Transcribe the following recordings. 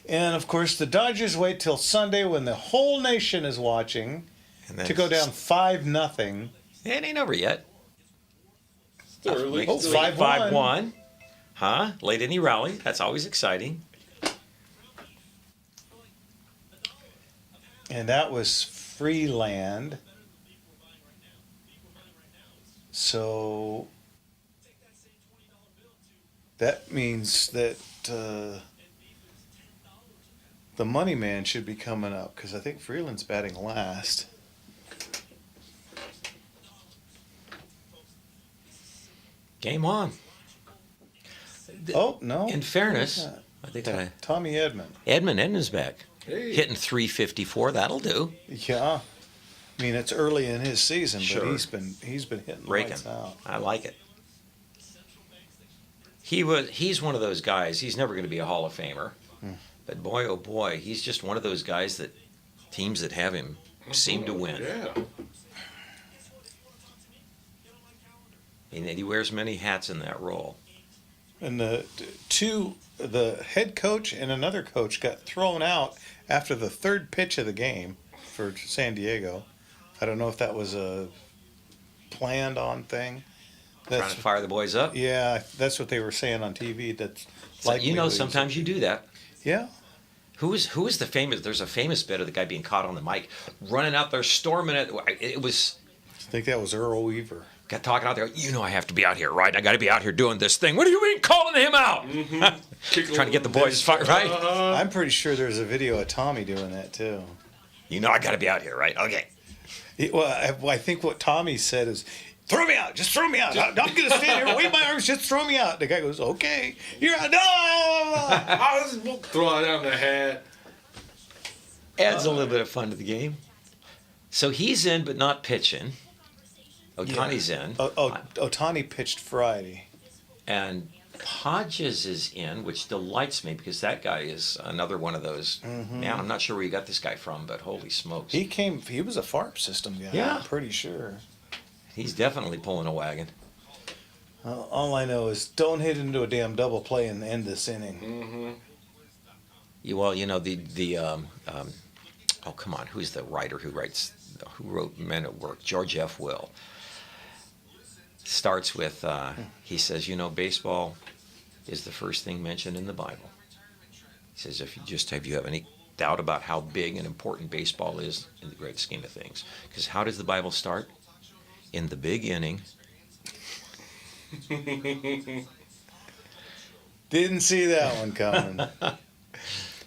And, of course, the Dodgers wait till Sunday when the whole nation is watching to go down 5-0. It ain't over yet. Still early. Oh, 5-1. 5-1. Huh? Late inning rally. That's always exciting. And that was Freeland. So that means that the money man should be coming up because I think Freeland's batting last. Game on. Oh, no. In fairness, I think Tommy Edman. Edman's back. Hey. Hitting .354. That'll do. Yeah. I mean, it's early in his season, Sure. but he's been hitting Raking. lights out. I like it. He's one of those guys. He's never going to be a Hall of Famer. But boy, oh boy, he's just one of those guys that teams that have him seem to win. Yeah. And he wears many hats in that role. And the head coach and another coach got thrown out after the third pitch of the game for San Diego. I don't know if that was a planned on thing. Trying to fire the boys up. Yeah, that's what they were saying on TV. That's So, likely sometimes you do that. Yeah. Who is the famous? There's a famous bit of the guy being caught on the mic, running out there, storming it. It was. I think that was Earl Weaver. Got talking out there. I have to be out here, right? I got to be out here doing this thing. What do you mean calling him out? Trying to get the boys fired, right? I'm pretty sure there's a video of Tommy doing that too. I got to be out here, right? Okay. I think what Tommy said is, throw me out. Just throw me out. I'm going to stand here, wave my arms, just throw me out. The guy goes, okay. You're out. No! I was throwing down the hat. Adds a little bit of fun to the game. So he's in, but not pitching. Ohtani's in. Ohtani pitched Friday. And Hodges is in, which delights me because that guy is another one of those. Man, I'm not sure where you got this guy from, but holy smokes. He was a farm system guy, Yeah. I'm pretty sure. He's definitely pulling a wagon. All I know is don't hit into a damn double play and end this inning. Oh, come on, who's the writer who wrote Men at Work? George F. Will. Starts with, he says, baseball is the first thing mentioned in the Bible. He says, if you have any doubt about how big and important baseball is in the great scheme of things. Because how does the Bible start? In the big inning. Didn't see that one coming.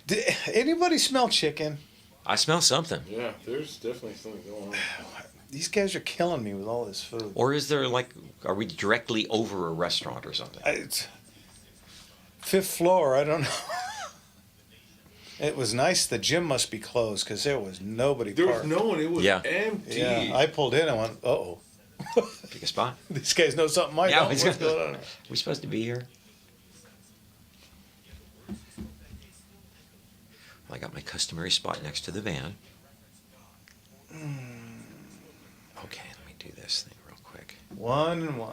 Did anybody smell chicken? I smell something. Yeah, there's definitely something going on. These guys are killing me with all this food. Or is there are we directly over a restaurant or something? It's fifth floor, I don't know. It was nice. The gym must be closed because there was nobody There was parked. no one. It was empty. Yeah, I pulled in and went, uh-oh. Pick a spot. These guys know something I don't. What's going on? We supposed to be here? I got my customary spot next to the van. Okay, let me do this thing real quick. 1-1.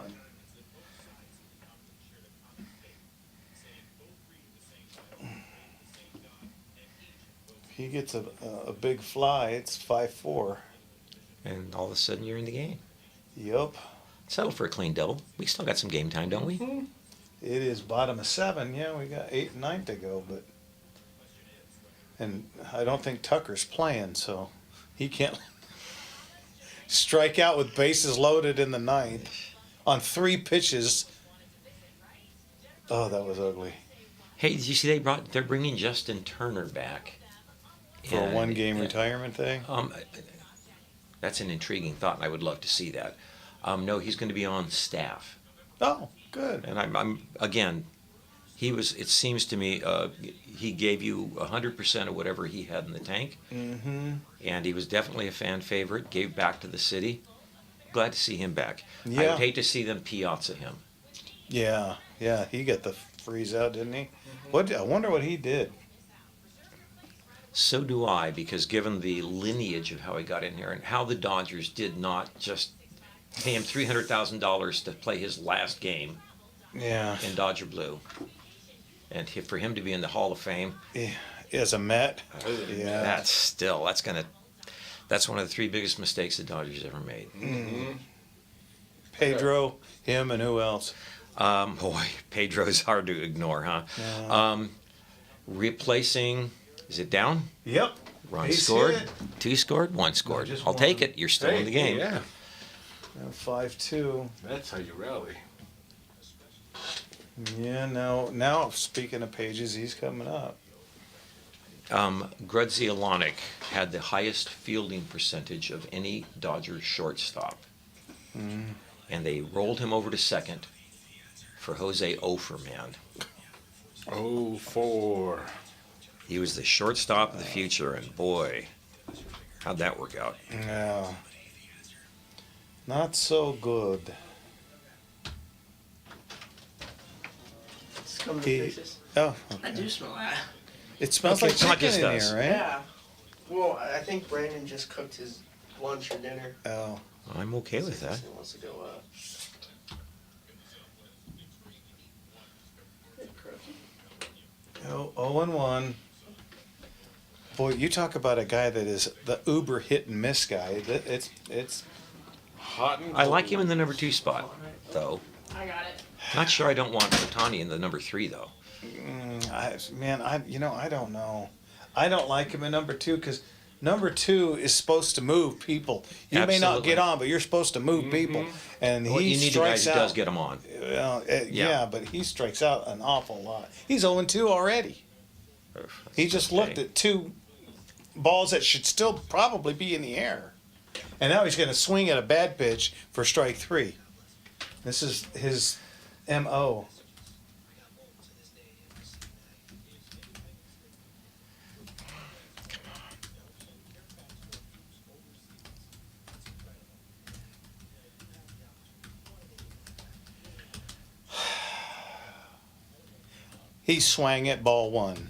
He gets a big fly. It's 5-4. And all of a sudden you're in the game. Yup. Settle for a clean double. We still got some game time, don't we? It is bottom of 7. Yeah, we got 8 and 9 to go, and I don't think Tucker's playing, so he can't strike out with bases loaded in the 9th on 3 pitches. Oh, that was ugly. Hey, did you see they're bringing Justin Turner back For a 1-game retirement thing? That's an intriguing thought, and I would love to see that. No, he's going to be on staff. Oh, good. And I'm again, it seems to me, he gave you 100% of whatever he had in the tank. Mm-hmm. And he was definitely a fan favorite, gave back to the city. Glad to see him back. Yeah. I would hate to see them piazza him. Yeah, he got the freeze out, didn't he? I wonder what he did. So do I, because given the lineage of how he got in here and how the Dodgers did not just pay him $300,000 to play his last game Yeah. in Dodger blue, and for him to be in the Hall of Fame, as a Met. Yeah. That's one of the 3 biggest mistakes the Dodgers ever made. Mm-hmm. Pedro, him, and who else? Boy, Pedro's hard to ignore, huh? Yeah. Replacing, is it down? Yep. Ron He's scored. hit. 2 scored, 1 scored. just I'll one. take it. You're still in the game. Yeah, 5-2. that's how you rally. Yeah, now speaking of pages, he's coming up. Grudzielanek had the highest fielding percentage of any Dodgers shortstop. And they rolled him over to second for Jose Offerman. 0-4. He was the shortstop of the future, and boy, how'd that work out? Yeah. Not so good. It's coming to He- fixes. Oh, I do smell that. it smells Okay, like Marcus chicken in does. here, right? Yeah. Well, I think Brandon just cooked his lunch or dinner. Oh, I'm okay with that. He wants to go up. Hey, Crookie. 0-1. Boy, you talk about a guy that is the uber hit and miss guy. It's Hot and I like him cold. in the number 2 spot, though. I got it. Not sure I don't want Otani in the number 3, though. I don't know. I don't like him in number 2 because number 2 is supposed to move people. You may not Absolutely. get on, but you're supposed to move people, and Well, he you need a guy strikes who out. does get them on. Well, Yeah. yeah, but he strikes out an awful lot. He's 0-2 already. He just looked at 2 balls that should still probably be in the air. And now he's going to swing at a bad pitch for strike 3. This is his MO. He swung at ball 1.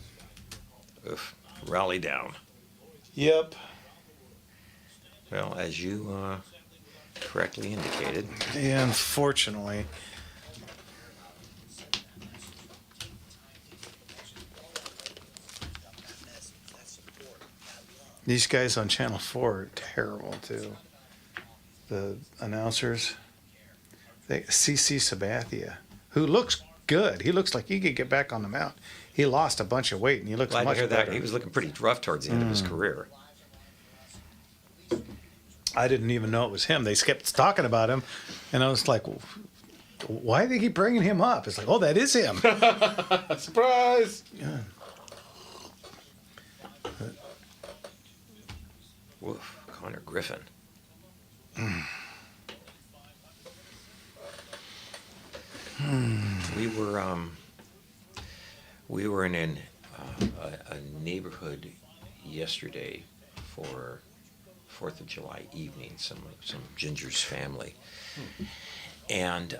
Oof. Rally down. Yep. Well, as you correctly indicated, Yeah, unfortunately. These guys on Channel 4 are terrible, too. The announcers. CC Sabathia, who looks good. He looks like he could get back on the mound. He lost a bunch of weight, and he looks glad to much hear better. that. He was looking pretty rough towards the end of his career. I didn't even know it was him. They kept talking about him, and I was like, why did they keep bringing him up? It's like, oh, that is him. Surprise! Yeah. Woof. Connor Griffin. We were in a neighborhood yesterday for 4th of July evening. Some Ginger's family. And,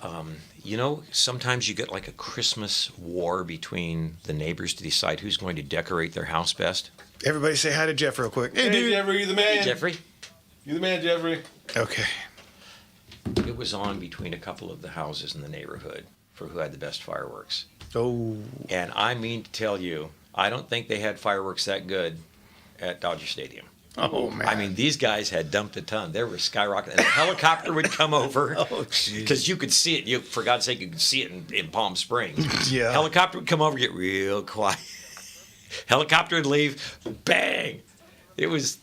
sometimes you get like a Christmas war between the neighbors to decide who's going to decorate their house best. Everybody say hi to Jeff real quick. Hey, Hey, dude. Jeffrey, you the man. Hey, Jeffrey. You the man, Jeffrey. Okay. It was on between a couple of the houses in the neighborhood for who had the best fireworks. Oh, And I mean to tell you, I don't think they had fireworks that good at Dodger Stadium. oh man. I mean, these guys had dumped a ton. They were skyrocketing. And a helicopter would come over Oh, jeez. because you could see it. You, for God's sake, you could see it in Palm Springs. Yeah. Helicopter would come over, get real quiet. Helicopter would leave. Bang! It was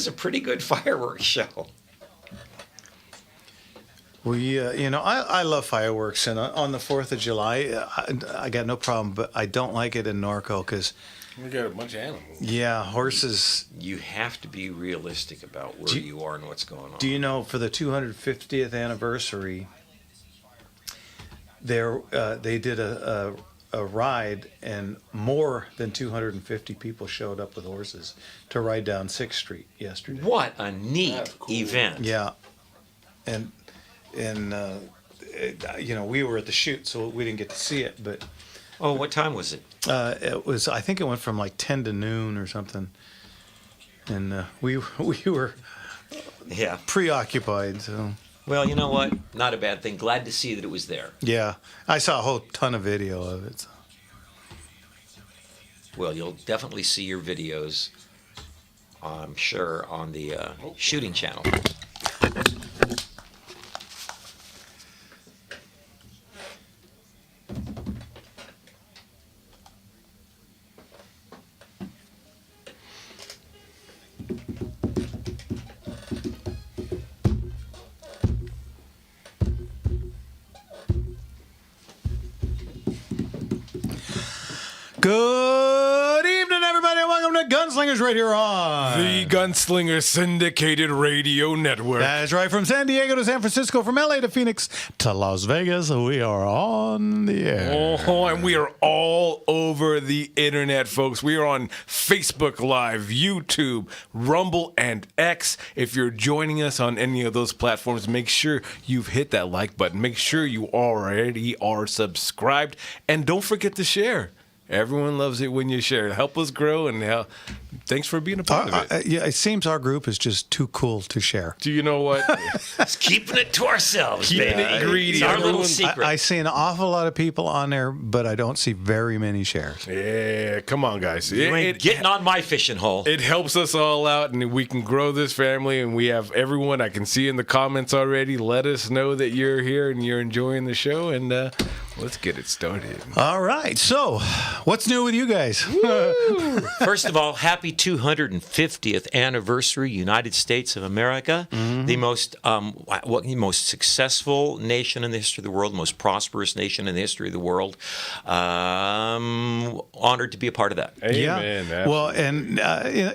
a pretty good fireworks show. I love fireworks, and on the 4th of July, I got no problem, but I don't like it in Norco because, We got a bunch of animals. yeah, horses. You have to be realistic about where Do- you are and what's going on. Do you know for the 250th anniversary, they did a ride, and more than 250 people showed up with horses to ride down 6th Street yesterday. What a neat That's cool. event. Yeah, and we were at the shoot, so we didn't get to see it, but Oh, what time was it? I think it went from like 10 to noon or something, and we were Yeah. preoccupied. So Well, you know what? Not a bad thing. Glad to see that it was there. yeah, I saw a whole ton of video of it. So. Well, you'll definitely see your videos, I'm sure, on the shooting channel. Good evening, everybody, and welcome to Gunslingers right here on The Gunslinger Syndicated Radio Network. That's right, from San Diego to San Francisco, from LA to Phoenix to Las Vegas, we are on the air. Oh, and we are all over the internet, folks. We are on Facebook Live, YouTube, Rumble, and X. If you're joining us on any of those platforms, make sure you've hit that like button. Make sure you already are subscribed. And don't forget to share. Everyone loves it when you share. Help us grow, and thanks for being a part of it. Yeah, it seems our group is just too cool to share. Do you know what? Just keeping it to ourselves, Keeping baby. it greedy. It's our little Everyone- secret. I see an awful lot of people on there, but I don't see very many shares. Yeah, come on, guys. you ain't getting on my fishing hole. It helps us all out, and we can grow this family. And we have everyone I can see in the comments already. Let us know that you're here and you're enjoying the show, and let's get it started. All right, so what's new with you guys? First of all, happy 250th anniversary, United States of America, the most successful nation in the history of the world, most prosperous nation in the history of the world. Honored to be a part of that. Amen. Yeah. Well, and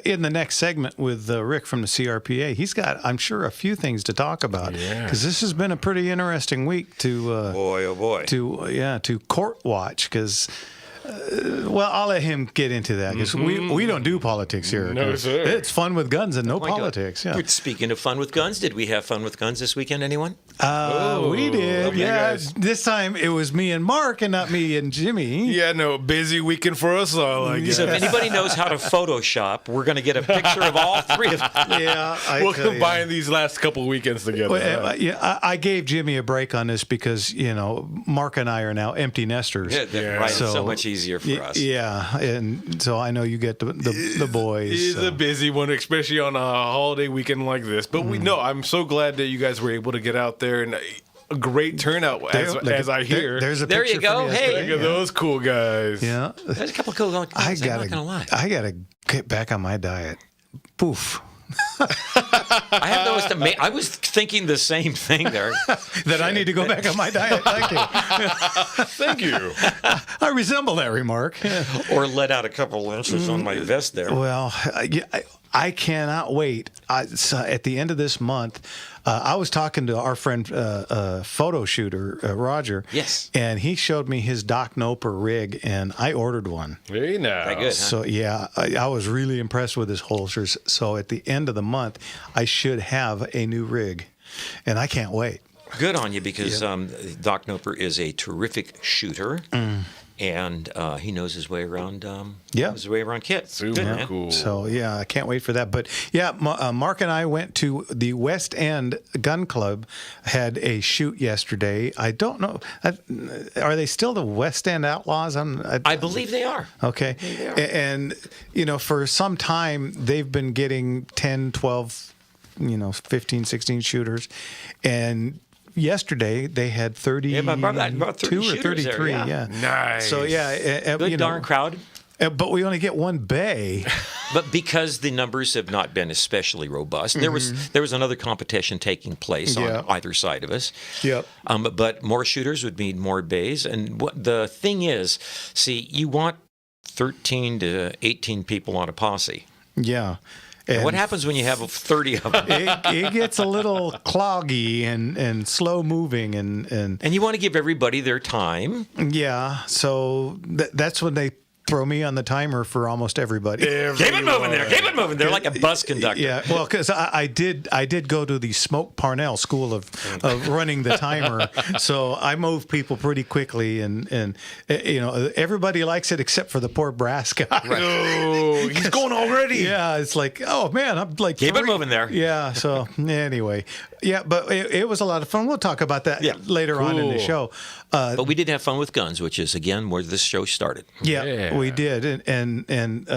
in the next segment with Rick from the CRPA, he's got, I'm sure, a few things to talk about. Yeah. Because this has been a pretty interesting week to Boy, oh boy. to court watch. Because well, I'll let him get into that because we don't do politics here. No, sir. It's fun with guns and no My God. politics. Yeah. Speaking of fun with guns, did we have fun with guns this weekend, anyone? We did. love you Yeah. guys. This time it was me and Mark and not me and Jimmy. Yeah, no, busy weekend for us all, I guess. So if anybody knows how to Photoshop, we're going to get a picture of all three of them. Yeah. We'll combine these last couple weekends together. Well, huh? yeah, I gave Jimmy a break on this because Mark and I are now empty nesters. Yeah. Right, it's so So, much easier for us. Yeah, and so I know you get the boys. He's so. a busy one, especially on a holiday weekend like this. But we know I'm so glad that you guys were able to get out there, and a great turnout as I hear. There's a There picture you go. from Hey. yesterday. Look at those cool guys. Yeah. There's a couple of cool guns, I I'm not going to lie. gotta get back on my diet. Poof. I have noticed. I was thinking the same thing there. That I need to go back on my diet. Thank you. Thank you. I resemble that remark. Or let out a couple inches on my vest there. Well, I cannot wait. So at the end of this month, I was talking to our friend, photo shooter, Roger. Yes. And he showed me his Doc Noper rig, and I ordered one. Very nice. Very good. Huh? So, yeah, I was really impressed with his holsters. So at the end of the month, I should have a new rig, and I can't wait. Good on you because Doc Noper is a terrific shooter. And he knows his way around. His way around kit. Super Good, man. cool. So, yeah, I can't wait for that. But, yeah, Mark and I went to the West End Gun Club, had a shoot yesterday. I don't know. Are they still the West End Outlaws? I believe they are. Okay. They are. And, for some time, they've been getting 10, 12, 15, 16 shooters. And yesterday, they had 32 about 30 or shooters 33. there, yeah. Nice. So, yeah. Good darn crowd. But we only get one bay. But because the numbers have not been especially robust, there was another competition taking place on either side of us. Yep. But more shooters would mean more bays. And what the thing is, see, you want 13 to 18 people on a posse. Yeah. And what happens when you have 30 of them? It gets a little cloggy and slow moving and And you want to give everybody their time. yeah. So that's when they throw me on the timer for almost everybody. Keep it moving there. Keep it moving. They're like a bus conductor. Yeah, well, because I did go to the Smoke Parnell School of running the timer, so I move people pretty quickly, and everybody likes it except for the poor brass guy. Oh, he's going already. Yeah, it's like, oh man, I'm like Keep it moving there. Yeah. So anyway, yeah, but it was a lot of fun. We'll talk about that later on in the Cool. show. But we did have fun with guns, which is, again, where this show started. Yeah. We did, and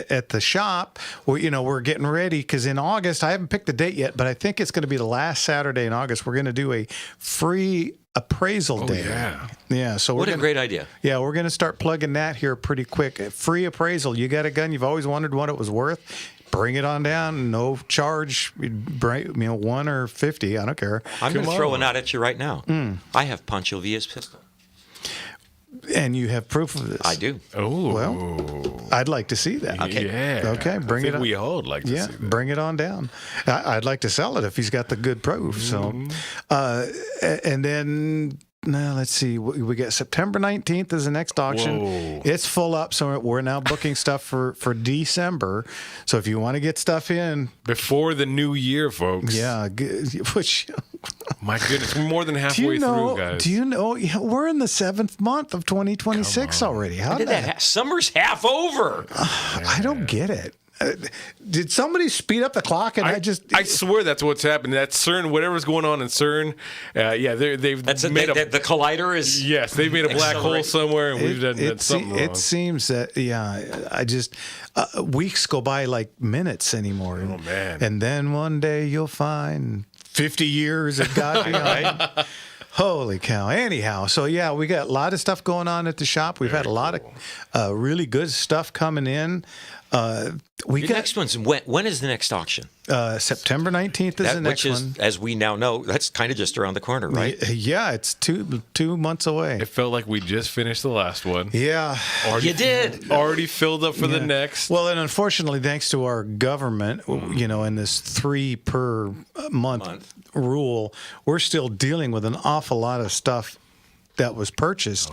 at the shop, we're getting ready because in August, I haven't picked the date yet, but I think it's going to be the last Saturday in August. We're going to do a free appraisal day. Yeah. So What a great idea. Yeah, we're going to start plugging that here pretty quick. Free appraisal. You got a gun, you've always wondered what it was worth. Bring it on down, no charge. Bring, 1 or 50, I don't care. I'm going to throw one out at you right now. I have Pancho Villa's pistol. And you have proof of this. I do. Oh, well, I'd like to see that. Okay. Yeah. Okay, bring I it think on. we all would like to Yeah, see that. bring it on down. I'd like to sell it if he's got the good proof. So, and then now let's see. We got September 19th is the next auction. Whoa. It's full up, so we're now booking stuff for December. So if you want to get stuff in Before the new year, folks. yeah, which My goodness, we're more than halfway through, guys. Do you know we're in the 7th month of 2026 already? How Did that summer's half over. I don't get it. Did somebody speed up the clock? And I swear that's what's happening. That CERN, whatever's going on in CERN, they've That's made the collider is. yes, they've made a black hole accelerate. somewhere, and we've done something wrong. It seems that I just weeks go by like minutes anymore. Oh, man. And then one day you'll find 50 years have got behind. Holy cow. Anyhow, so yeah, we got a lot of stuff going on at the shop. We've had a lot of really good stuff coming in. The next one's when is the next auction? September 19th is the next which is, one. as we now know, that's kind of just around the corner, right? Yeah, it's two months away. It felt like we just finished the last one. Yeah. You did. Already filled up for the next. Well, and unfortunately, thanks to our government, in this 3 per month rule, we're still dealing with an awful lot of stuff that was purchased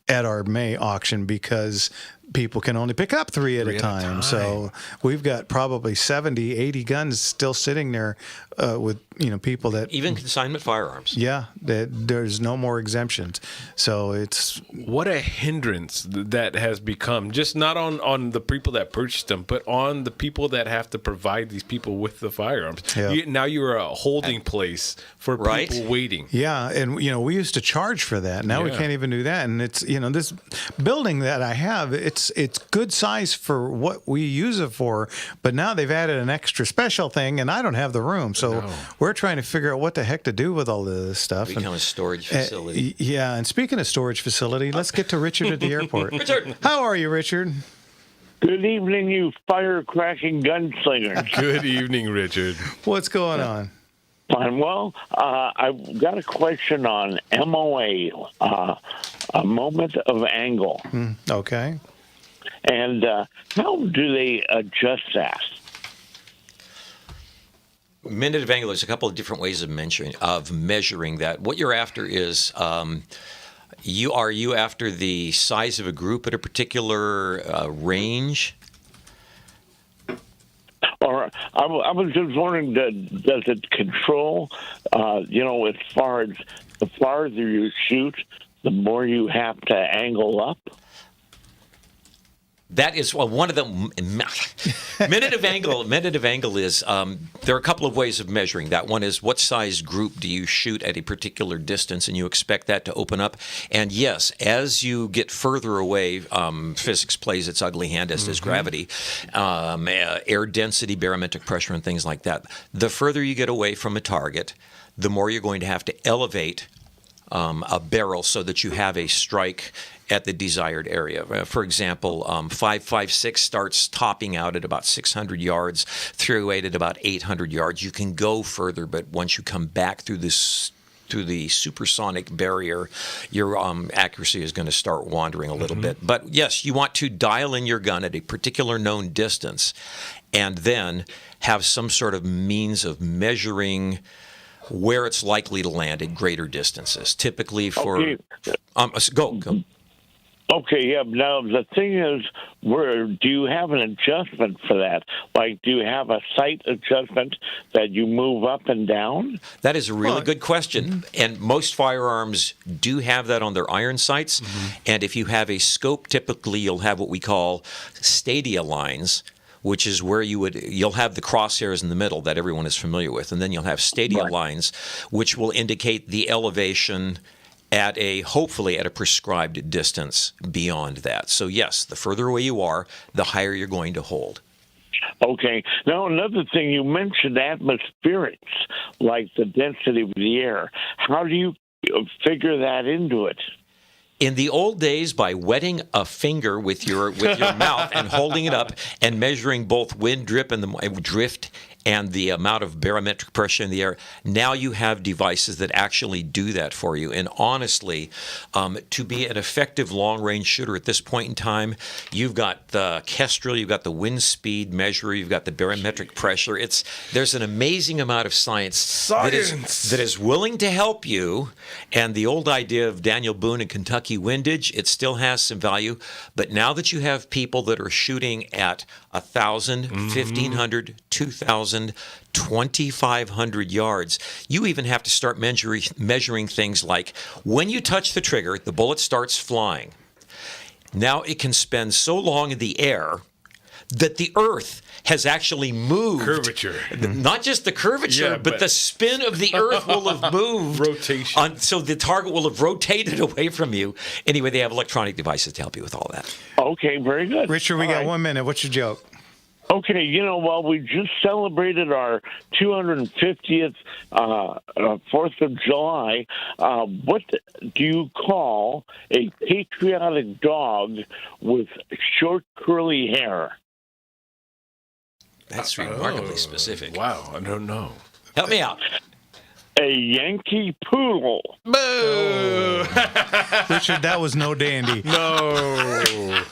at our May auction because people can only pick up 3 at a time. So we've got probably 70, 80 guns still sitting there with, people that... Even consignment firearms. Yeah, there's no more exemptions. So it's... What a hindrance that has become, just not on the people that purchased them, but on the people that have to provide these people with the firearms. Yeah. Now you're a holding place for people waiting. Yeah, and we used to charge for that. Now we can't even do that. And it's this building that I have, it's good size for what we use it for, but now they've added an extra special thing, and I don't have the room. So we're trying to figure out what the heck to do with all this stuff. Become a storage facility. Yeah, and speaking of storage facility, let's get to Richard at the airport. Richard! How are you, Richard? Good evening, you firecracking gunslingers. Good evening, Richard. What's going on? Fine. Well, I've got a question on MOA, a moment of angle. Okay. And how do they adjust that? Minute of angle, there's a couple of different ways of measuring that. What you're after is, are you after the size of a group at a particular range? Or I was just wondering, does it control, as far as the farther you shoot, the more you have to angle up? That is one of the minute of angle. Minute of angle is there are a couple of ways of measuring that. One is what size group do you shoot at a particular distance, and you expect that to open up. And yes, as you get further away, physics plays its ugly hand, as does gravity, air density, barometric pressure, and things like that. The further you get away from a target, the more you're going to have to elevate a barrel so that you have a strike at the desired area. For example, 5.56 starts topping out at about 600 yards, 308 at about 800 yards. You can go further, but once you come back through the supersonic barrier, your accuracy is going to start wandering a little bit. But yes, you want to dial in your gun at a particular known distance and then have some sort of means of measuring where it's likely to land at greater distances. Typically for... Go. Okay, yeah. Now, the thing is, do you have an adjustment for that? Like, do you have a sight adjustment that you move up and down? That is a really good question. And most firearms do have that on their iron sights. And if you have a scope, typically you'll have what we call stadia lines, which is where you'll have the crosshairs in the middle that everyone is familiar with. And then you'll have stadia lines, which will indicate the elevation hopefully at a prescribed distance beyond that. So yes, the further away you are, the higher you're going to hold. Okay. Now, another thing, you mentioned atmospherics, like the density of the air. How do you figure that into it? In the old days, by wetting a finger with your mouth and holding it up and measuring both wind drift and the amount of barometric pressure in the air, now you have devices that actually do that for you. And honestly, to be an effective long-range shooter at this point in time, you've got the Kestrel, you've got the wind speed measurer, you've got the barometric pressure. There's an amazing amount of science. That is willing to help you. And the old idea of Daniel Boone and Kentucky windage, it still has some value. But now that you have people that are shooting at 1,000, 1,500, 2,000, 2,500 yards. You even have to start measuring things like when you touch the trigger, the bullet starts flying. Now it can spend so long in the air that the earth has actually moved. Curvature. Not just the curvature, but the spin of the earth will have moved. Rotation. So the target will have rotated away from you. Anyway, they have electronic devices to help you with all that. Okay, very good. Richard, we got 1 minute. What's your joke? Okay, well, we just celebrated our 250th 4th of July. What do you call a patriotic dog with short, curly hair? That's remarkably specific. Wow, I don't know. Help me out. A Yankee Poodle. Boo! Richard, that was no dandy. No.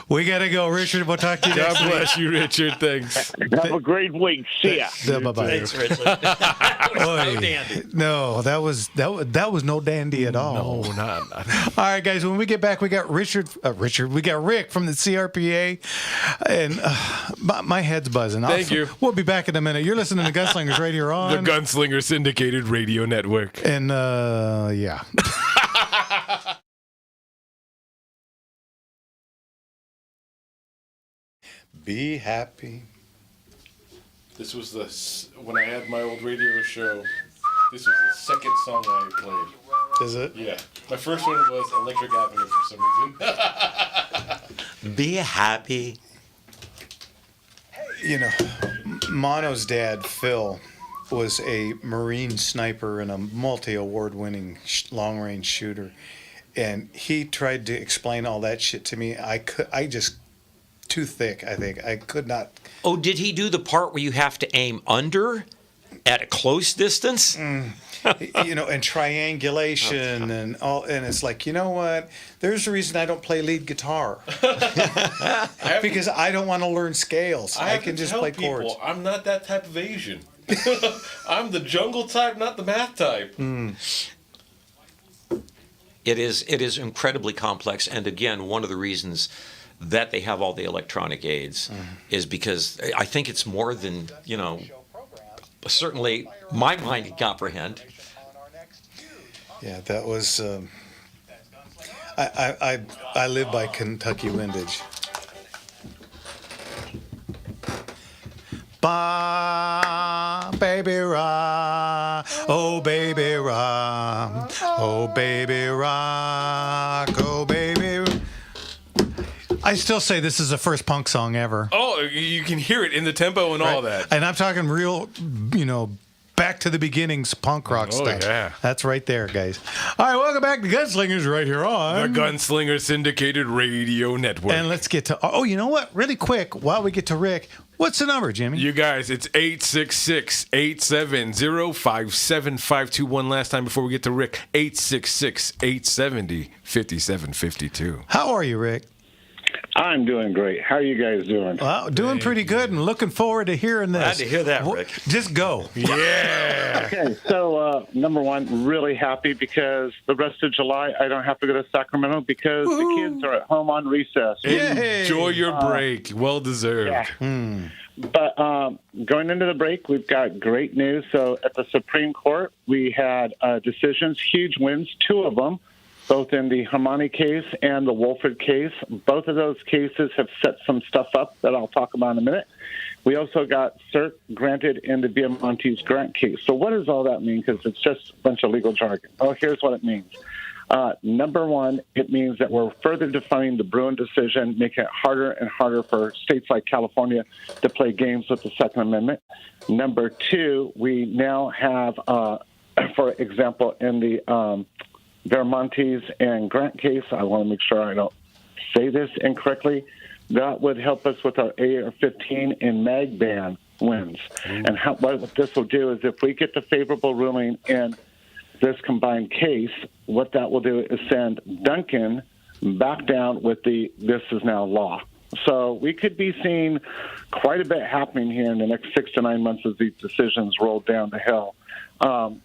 We got to go. Richard, we'll talk to you next God week. bless you, Richard. Thanks. Have a great week. See ya. Bye-bye. Thanks, Richard. That was so dandy. No, that was no dandy at all. No, not. All right, guys. When we get back, we got Richard. We got Rick from the CRPA, and my head's buzzing. Thank you. We'll be back in a minute. You're listening to Gunslingers right here on The Gunslinger Syndicated Radio Network. And yeah. Be happy. This was when I had my old radio show. This was the second song I played. Is it? Yeah. My first one was Electric Avenue for some reason. Be happy. You know, Mono's dad, Phil, was a Marine sniper and a multi-award-winning long-range shooter, and he tried to explain all that shit to me. I just too thick. I think I could not. Oh, did he do the part where you have to aim under at a close distance? You know, and triangulation and all, and it's like, you know what? There's a reason I don't play lead guitar because I don't want to learn scales. I can just play chords. I'm not that type of Asian. I'm the jungle type, not the math type. It is incredibly complex, and again, one of the reasons that they have all the electronic aids is because I think it's more than, certainly my mind can comprehend. Yeah, that was. I live by Kentucky windage. Ba, baby rock, oh baby rock, oh baby rock, oh baby. I still say this is the first punk song ever. Oh, you can hear it in the tempo and all that. And I'm talking real, back to the beginnings punk rock stuff. Yeah. That's right there, guys. All right, welcome back to Gunslingers right here on The Gunslinger Syndicated Radio Network. And let's get to, you know what? Really quick, while we get to Rick, what's the number, Jimmy? You guys, it's 866-870-5752. One last time before we get to Rick. 866-870-5752. How are you, Rick? I'm doing great. How are you guys doing? Well, doing pretty good and looking forward to hearing this. Glad to hear that, Rick. Just go. Yeah. Okay, so number one, really happy because the rest of July I don't have to go to Sacramento because the kids are at home on recess. Yay. Enjoy your break. Well deserved. Yeah. But going into the break, we've got great news. So at the Supreme Court, we had decisions, huge wins, two of them, both in the Hermione case and the Wolford case. Both of those cases have set some stuff up that I'll talk about in a minute. We also got cert granted in the Viamontes grant case. So what does all that mean? Because it's just a bunch of legal jargon. Oh, here's what it means. Number one, it means that we're further defining the Bruin decision, making it harder and harder for states like California to play games with the Second Amendment. Number two, we now have, for example, in the Vermontes and Grant case, I want to make sure I don't say this incorrectly, that would help us with our AR-15 and mag ban wins. And what this will do is if we get the favorable ruling in this combined case, what that will do is send Duncan back down with the this is now law. So we could be seeing quite a bit happening here in the next 6 to 9 months as these decisions roll down the hill.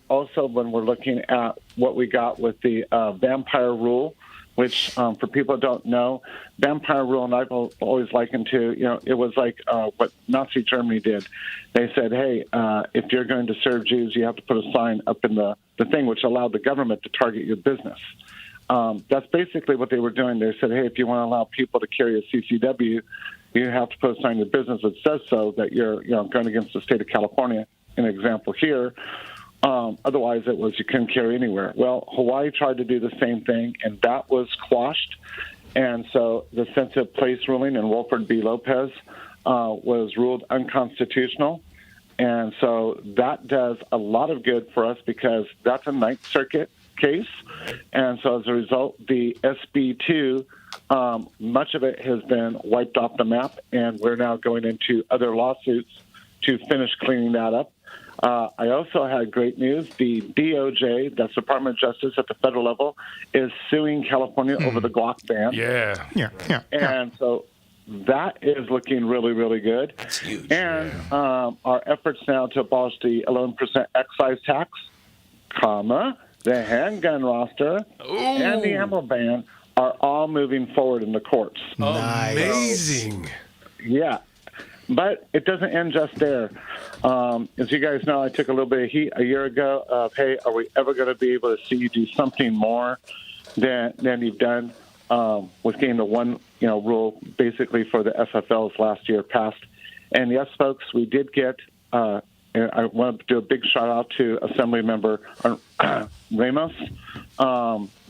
Also, when we're looking at what we got with the vampire rule, which for people who don't know, vampire rule, and I've always likened to, it was like what Nazi Germany did. They said, hey, if you're going to serve Jews, you have to put a sign up in the thing, which allowed the government to target your business. That's basically what they were doing. They said, hey, if you want to allow people to carry a CCW, you have to put a sign in your business that says so, that you're going against the state of California. An example here. Otherwise, it was you couldn't carry anywhere. Well, Hawaii tried to do the same thing, and that was quashed. And so the sensitive place ruling in Wolford v. Lopez was ruled unconstitutional. And so that does a lot of good for us because that's a Ninth Circuit case. And so as a result, the SB2, much of it has been wiped off the map, and we're now going into other lawsuits to finish cleaning that up. I also had great news. The DOJ, that's Department of Justice at the federal level, is suing California over the Glock ban. Yeah. And so that is looking really, really good. That's huge. And our efforts now to abolish the 11% excise tax, the handgun roster, and the ammo ban are all moving forward in the courts. Nice. Amazing. Yeah. But it doesn't end just there. As you guys know, I took a little bit of heat a year ago of, hey, are we ever going to be able to see you do something more than you've done with getting the one rule basically for the FFLs last year passed? And yes, folks, we did get, and I want to do a big shout out to Assembly Member Ramos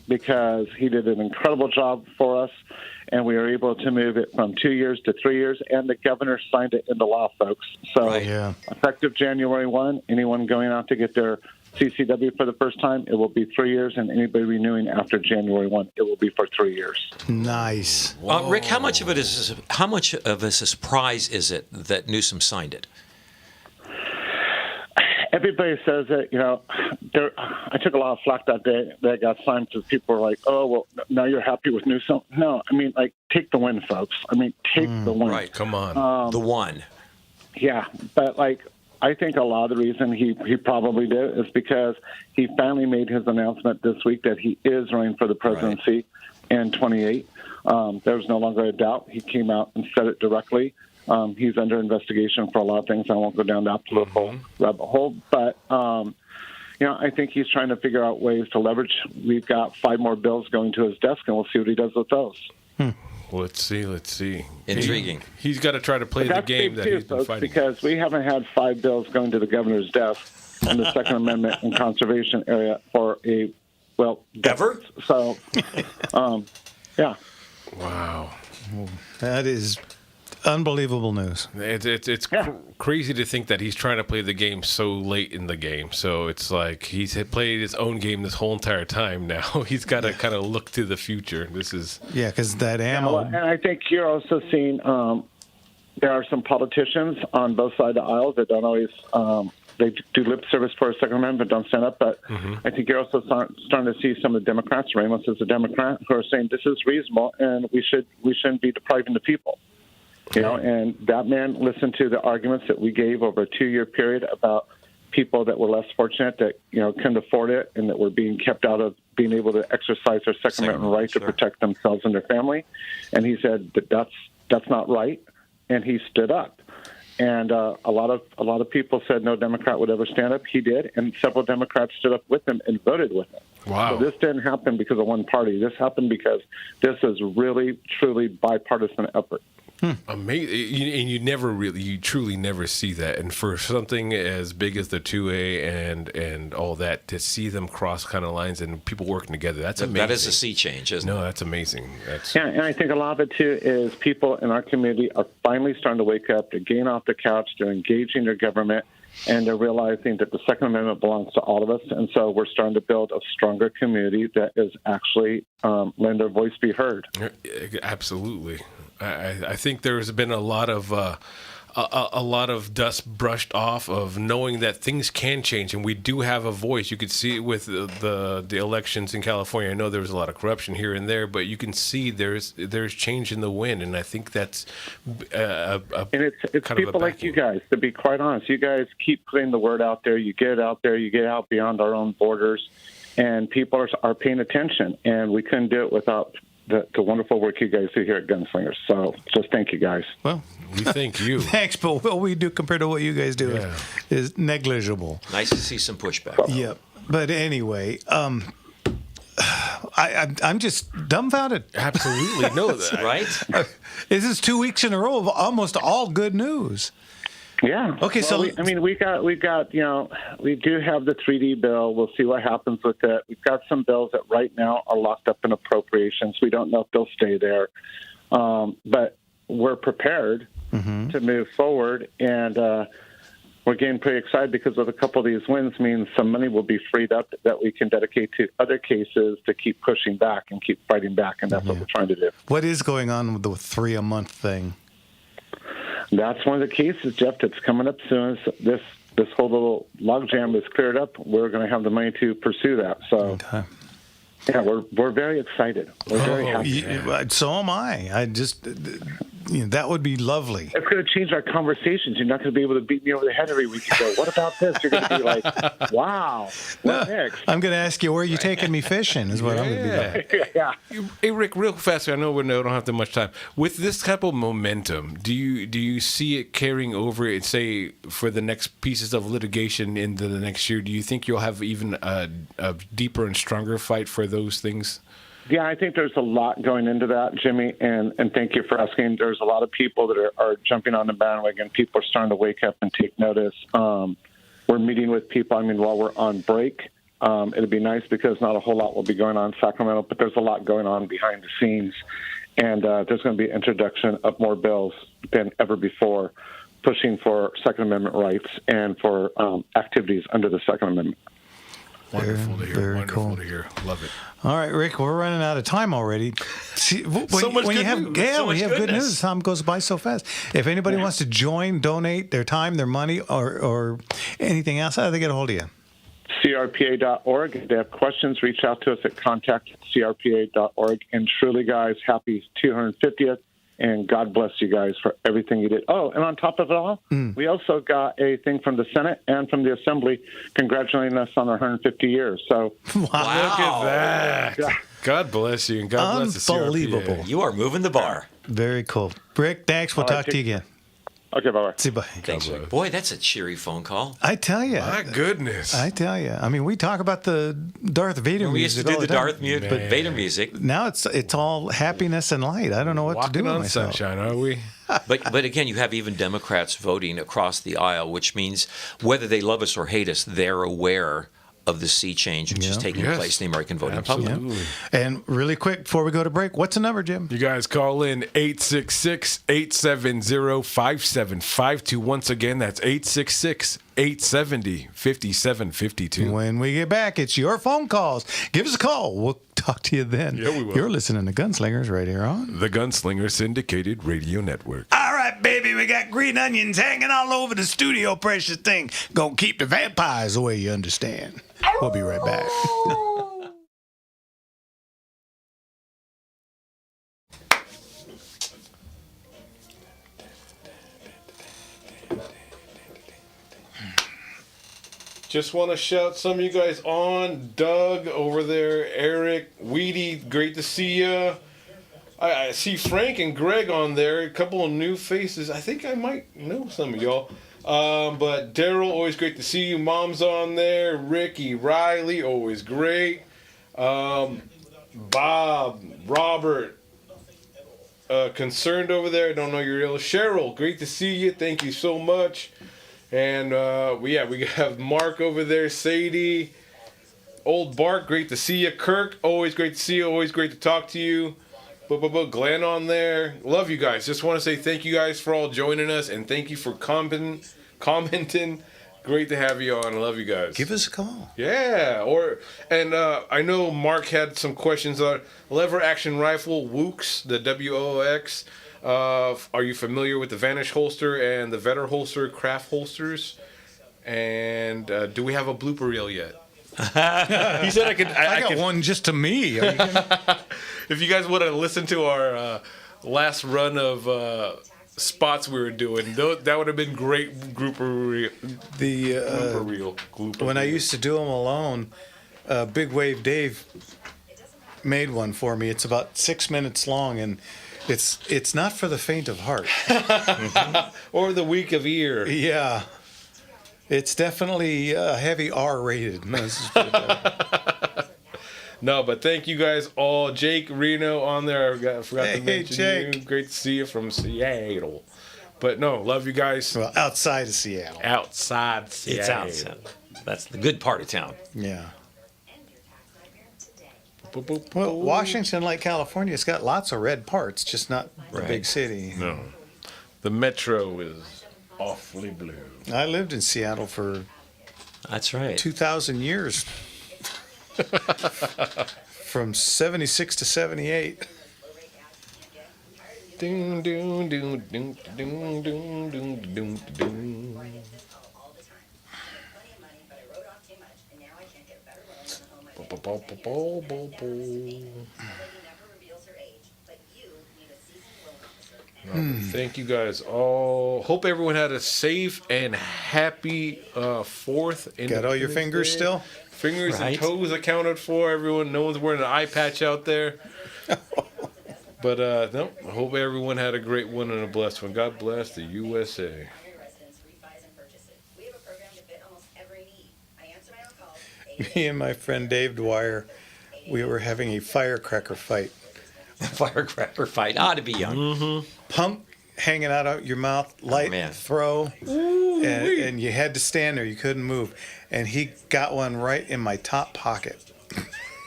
because he did an incredible job for us. And we were able to move it from 2 years to 3 years, and the governor signed it into law, folks. So effective January 1, anyone going out to get their CCW for the first time, it will be 3 years, and anybody renewing after January 1, it will be for 3 years. Nice. Rick, how much of a surprise is it that Newsom signed it? Everybody says that, I took a lot of flack that day that got signed because people were like, oh, well, now you're happy with Newsom. No, I mean, take the win, folks. Take the win. Right, come on. The one. Yeah, but, I think a lot of the reason he probably did is because he finally made his announcement this week that he is running for the presidency in 28. There's no longer a doubt. He came out and said it directly. He's under investigation for a lot of things. I won't go down that political rabbit hole. But, I think he's trying to figure out ways to leverage. We've got 5 more bills going to his desk, and we'll see what he does with those. Let's see. Intriguing. He's got to try to play the game that he's been fighting. Because we haven't had 5 bills going to the governor's desk in the Second Amendment and conservation area for ever? So, yeah. Wow. That is unbelievable news. It's crazy to think that he's trying to play the game so late in the game. So it's like he's played his own game this whole entire time now. He's got to kind of look to the future. This is... Yeah, because that ammo... and I think you're also seeing there are some politicians on both sides of the aisle that don't always... they do lip service for a Second Amendment, but don't stand up. But I think you're also starting to see some of the Democrats, Ramos is a Democrat, who are saying this is reasonable and we shouldn't be depriving the people. And that man listened to the arguments that we gave over a 2-year period about people that were less fortunate that, couldn't afford it and that were being kept out of being able to exercise their Second Amendment right to protect themselves and their family. And he said that that's not right. And he stood up. And a lot of people said no Democrat would ever stand up. He did. And several Democrats stood up with him and voted with him. Wow. So this didn't happen because of one party. This happened because this is really, truly bipartisan effort. Amazing, and you truly never see that. And for something as big as the 2A and all that, to see them cross kind of lines and people working together, that's amazing. That is a sea change, isn't it? No, that's amazing. Yeah, and I think a lot of it too is people in our community are finally starting to wake up. They're getting off the couch. They're engaging their government, and they're realizing that the Second Amendment belongs to all of us. And so we're starting to build a stronger community that is actually letting their voice be heard. Absolutely. I think there's been a lot of dust brushed off of knowing that things can change, and we do have a voice. You could see it with the elections in California. I know there was a lot of corruption here and there, but you can see there's change in the wind, and I think that's and it's people like you guys. To be quite honest, you guys keep putting the word out there. You get it out there. You get out beyond our own borders, and people are paying attention. And we couldn't do it without the wonderful work you guys do here at Gunslingers. So just thank you guys. Well, we thank you. Thanks, but what we do compared to what you guys do is negligible. Nice to see some pushback. Yep. But anyway, I'm just dumbfounded. Absolutely. No, right? This is 2 weeks in a row of almost all good news. Yeah. Okay, so we do have the 3D bill. We'll see what happens with it. We've got some bills that right now are locked up in appropriations. We don't know if they'll stay there, but we're prepared to move forward, and we're getting pretty excited because of a couple of these wins means some money will be freed up that we can dedicate to other cases to keep pushing back and keep fighting back, and that's what we're trying to do. What is going on with the 3 a month thing? That's one of the cases, Jeff, that's coming up soon. This whole little logjam is cleared up. We're going to have the money to pursue that. So, yeah, we're very excited. We're very happy. So am I. I just, that would be lovely. It's going to change our conversations. You're not going to be able to beat me over the head every week and go, what about this? You're going to be like, wow, what next? I'm going to ask you, where are you taking me fishing is what I'm going to be like. Yeah. Hey, Rick, real fast, I know we don't have that much time. With this type of momentum, do you see it carrying over, say, for the next pieces of litigation into the next year? Do you think you'll have even a deeper and stronger fight for those things? Yeah, I think there's a lot going into that, Jimmy, and thank you for asking. There's a lot of people that are jumping on the bandwagon. People are starting to wake up and take notice. We're meeting with people, while we're on break. It'd be nice because not a whole lot will be going on in Sacramento, but there's a lot going on behind the scenes. And there's going to be an introduction of more bills than ever before, pushing for Second Amendment rights and for activities under the Second Amendment. Wonderful to hear. Very Wonderful cool. to hear. Love it. All right, Rick, we're running out of time already. See, when you have good news, time goes by so fast. If anybody wants to join, donate their time, their money, or anything else, how do they get a hold of you? CRPA.org. If they have questions, reach out to us at contact@crpa.org. And truly, guys, happy 250th. And God bless you guys for everything you did. Oh, and on top of it all, we also got a thing from the Senate and from the Assembly congratulating us on our 150 years. So, Wow. Look at that. Yeah. God bless you, and God bless the CRPA. Unbelievable. You are moving the bar. Very cool. Rick, thanks. We'll talk to you again. Okay, bye-bye. See you, bye. Thanks, Rick. Boy, that's a cheery phone call. I tell you. My goodness. I tell you. We talk about the Darth Vader music. We used to do all the time. Darth Vader music. Now it's all happiness and light. I don't know what to do Walking with on myself. sunshine, are we? But again, you have even Democrats voting across the aisle, which means whether they love us or hate us, they're aware of the sea change which is taking place in the American voting public. Absolutely. And really quick, before we go to break, what's the number, Jim? You guys call in 866-870-5752. Once again, that's 866-870-5752. When we get back, it's your phone calls. Give us a call. We'll talk to you then. Yeah, we will. You're listening to Gunslingers right here on The Gunslinger Syndicated Radio Network. All right, baby, we got green onions hanging all over the studio, precious thing. Gonna keep the vampires away, you understand. We'll be right back. Just want to shout some of you guys on. Doug over there, Eric, Weedy, great to see you. I see Frank and Greg on there, a couple of new faces. I think I might know some of y'all. But Daryl, always great to see you. Mom's on there. Ricky, Riley, always great. Bob, Robert, Concerned over there. I don't know your real. Cheryl, great to see you. Thank you so much. And we have Mark over there. Sadie, Old Bart, great to see you. Kirk, always great to see you. Always great to talk to you. Glenn on there. Love you guys. Just want to say thank you guys for all joining us, and thank you for commenting. Great to have you on. I love you guys. Give us a call. Yeah. I know Mark had some questions on lever action rifle, WOOX, the WOX. Are you familiar with the Vanish holster and the Vetter holster, craft holsters? And do we have a blooper reel yet? He said I could. I got one just to me. Are you kidding? If you guys would have listened to our last run of spots we were doing, that would have been great grouper reel. When I used to do them alone, Big Wave Dave made one for me. It's about 6 minutes long, and it's not for the faint of heart. Or the weak of ear. Yeah. It's definitely heavy R-rated. No, but thank you guys all. Jake Reno on there. I forgot to mention Jake. you. Great to see you from Seattle. But no, love you guys. Well, outside of Seattle. Outside Seattle. It's outside. That's the good part of town. Yeah. Well, Washington, like California, it's got lots of red parts, just not the Right. big city. No. The metro is awfully blue. I lived in Seattle for That's right. 2,000 years. From 76 to 78. Doom, doom, doom, doom, doom, doom, doom, doom, doom. Thank you guys all. Hope everyone had a safe and happy 4th. Got all your fingers Day. still? Fingers Right. and toes accounted for. Everyone, no one's wearing an eye patch out there. But no, I hope everyone had a great one and a blessed one. God bless the USA. Me and my friend Dave Dwyer, we were having a firecracker fight. Firecracker fight. Ought to be young. Pump hanging out of your mouth, light, man. throw, and you had to stand there. You couldn't move. And he got one right in my top pocket.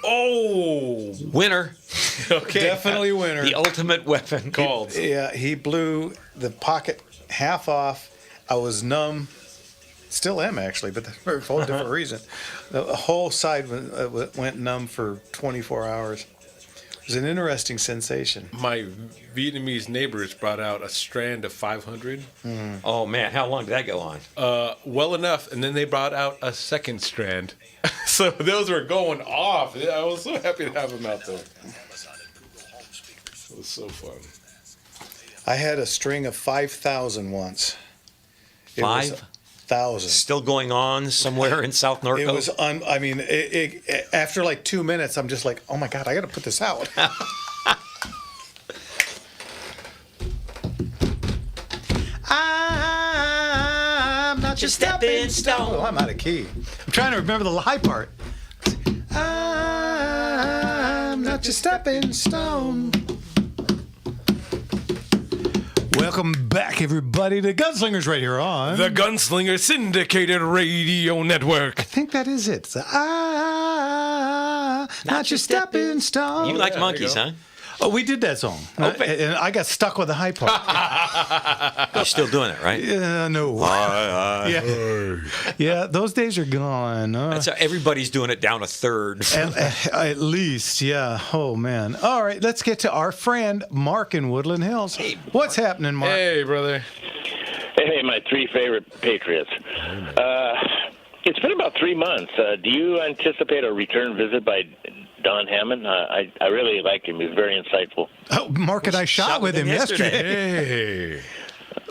Oh, Winner. okay. Definitely winner. The ultimate weapon. Called. Yeah, he blew the pocket half off. I was numb. Still am, actually, but for a whole different reason. The whole side went numb for 24 hours. It was an interesting sensation. My Vietnamese neighbors brought out a strand of 500. Oh, man. How long did that go on? Well enough, and then they brought out a second strand. So those were going off. I was so happy to have them out there. It was so fun. I had a string of 5,000 once. It was 5,000. Still going on somewhere in South Norco? It was, I mean, after like 2 minutes, I'm just like, oh my God, I got to put this out. I'm not your stepping stone. Oh, I'm out of key. I'm trying to remember the high part. I'm not your stepping stone. Welcome back, everybody, to Gunslingers right here on The Gunslinger Syndicated Radio Network. I think that is it. Not your stepping stone. You like monkeys, there huh? Oh, we did that song. Okay. And I got stuck with the high part. You're still doing it, right? No. Yeah, those days are gone. That's how everybody's doing it down a third. At least, yeah. Oh, man. All right, let's get to our friend Mark in Woodland Hills. Hey, What's happening, Mark? Hey, brother. Hey, my 3 favorite Patriots. It's been about 3 months. Do you anticipate a return visit by Don Hammond? I really liked him. He was very insightful. Oh, Mark and I shot with him yesterday. Hey.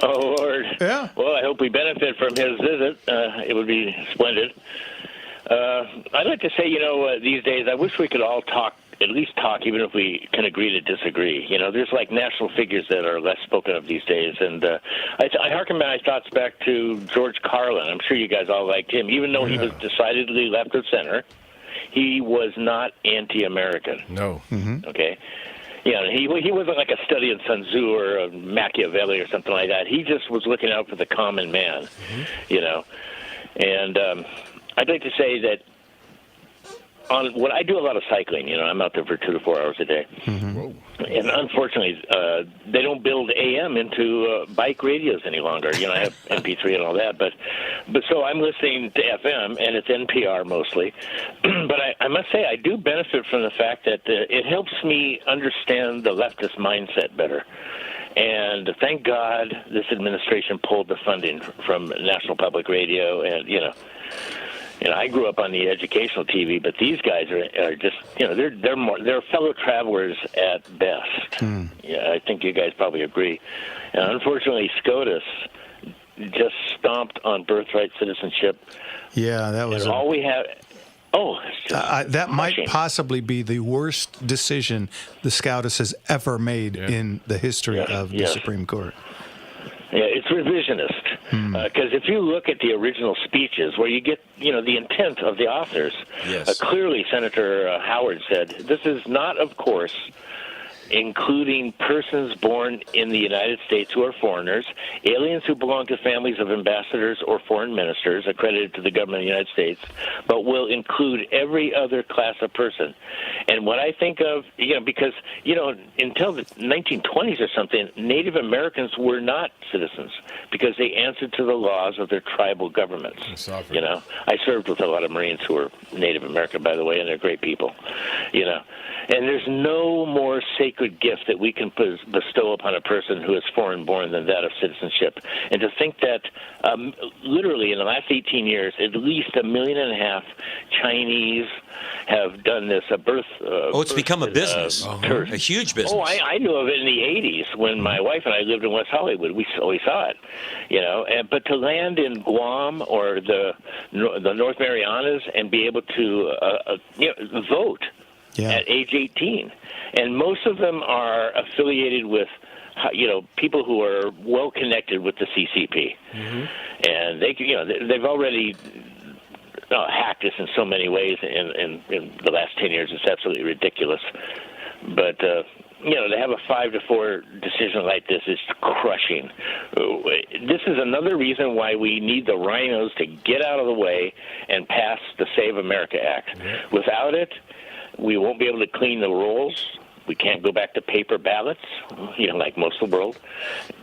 Oh, Lord. Yeah. Well, I hope we benefit from his visit. It would be splendid. I'd like to say, these days, I wish we could all talk, at least talk, even if we can agree to disagree. There's like national figures that are less spoken of these days. And I harken my thoughts back to George Carlin. I'm sure you guys all liked him. Even though he was decidedly left of center, he was not anti-American. No. Okay? Yeah, he wasn't like a study in Sun Tzu or a Machiavelli or something like that. He just was looking out for the common man, you know. And I'd like to say that when I do a lot of cycling, you know, I'm out there for 2 to 4 hours a day. And unfortunately, they don't build AM into bike radios any longer. You know, I have MP3 and all that, but so I'm listening to FM, and it's NPR mostly. But I must say, I do benefit from the fact that it helps me understand the leftist mindset better. And thank God this administration pulled the funding from National Public Radio, and you know, I grew up on the educational TV, but these guys are just, you know, they're fellow travelers at best. Yeah, I think you guys probably agree. And unfortunately, SCOTUS just stomped on birthright citizenship. Yeah, that was all we have. Oh, it's just that might crushing. possibly be the worst decision the SCOTUS has ever made in the history of the Supreme Court. Yeah, it's revisionist. Because if you look at the original speeches, where you get, you know, the intent of the authors, clearly Senator Howard said, this is not, of course, including persons born in the United States who are foreigners, aliens who belong to families of ambassadors or foreign ministers accredited to the government of the United States, but will include every other class of person. And what I think of, you know, because, you know, until the 1920s or something, Native Americans were not citizens because they answered to the laws of their tribal governments. You know, I served with a lot of Marines who were Native American, by the way, and they're great people, you know. And there's no more sacred gift that we can bestow upon a person who is foreign-born than that of citizenship. And to think that literally in the last 18 years, at least 1.5 million Chinese have done this, it's become a business, a huge business. Oh, I knew of it in the 80s when my wife and I lived in West Hollywood. We saw it, you know. But to land in Guam or the North Marianas and be able to vote at age 18. And most of them are affiliated with, you know, people who are well connected with the CCP. And they've already hacked us in so many ways in the last 10 years. It's absolutely ridiculous. But, you know, to have a 5-4 decision like this is crushing. This is another reason why we need the rhinos to get out of the way and pass the Save America Act. Without it, we won't be able to clean the rolls. We can't go back to paper ballots, you know, like most of the world.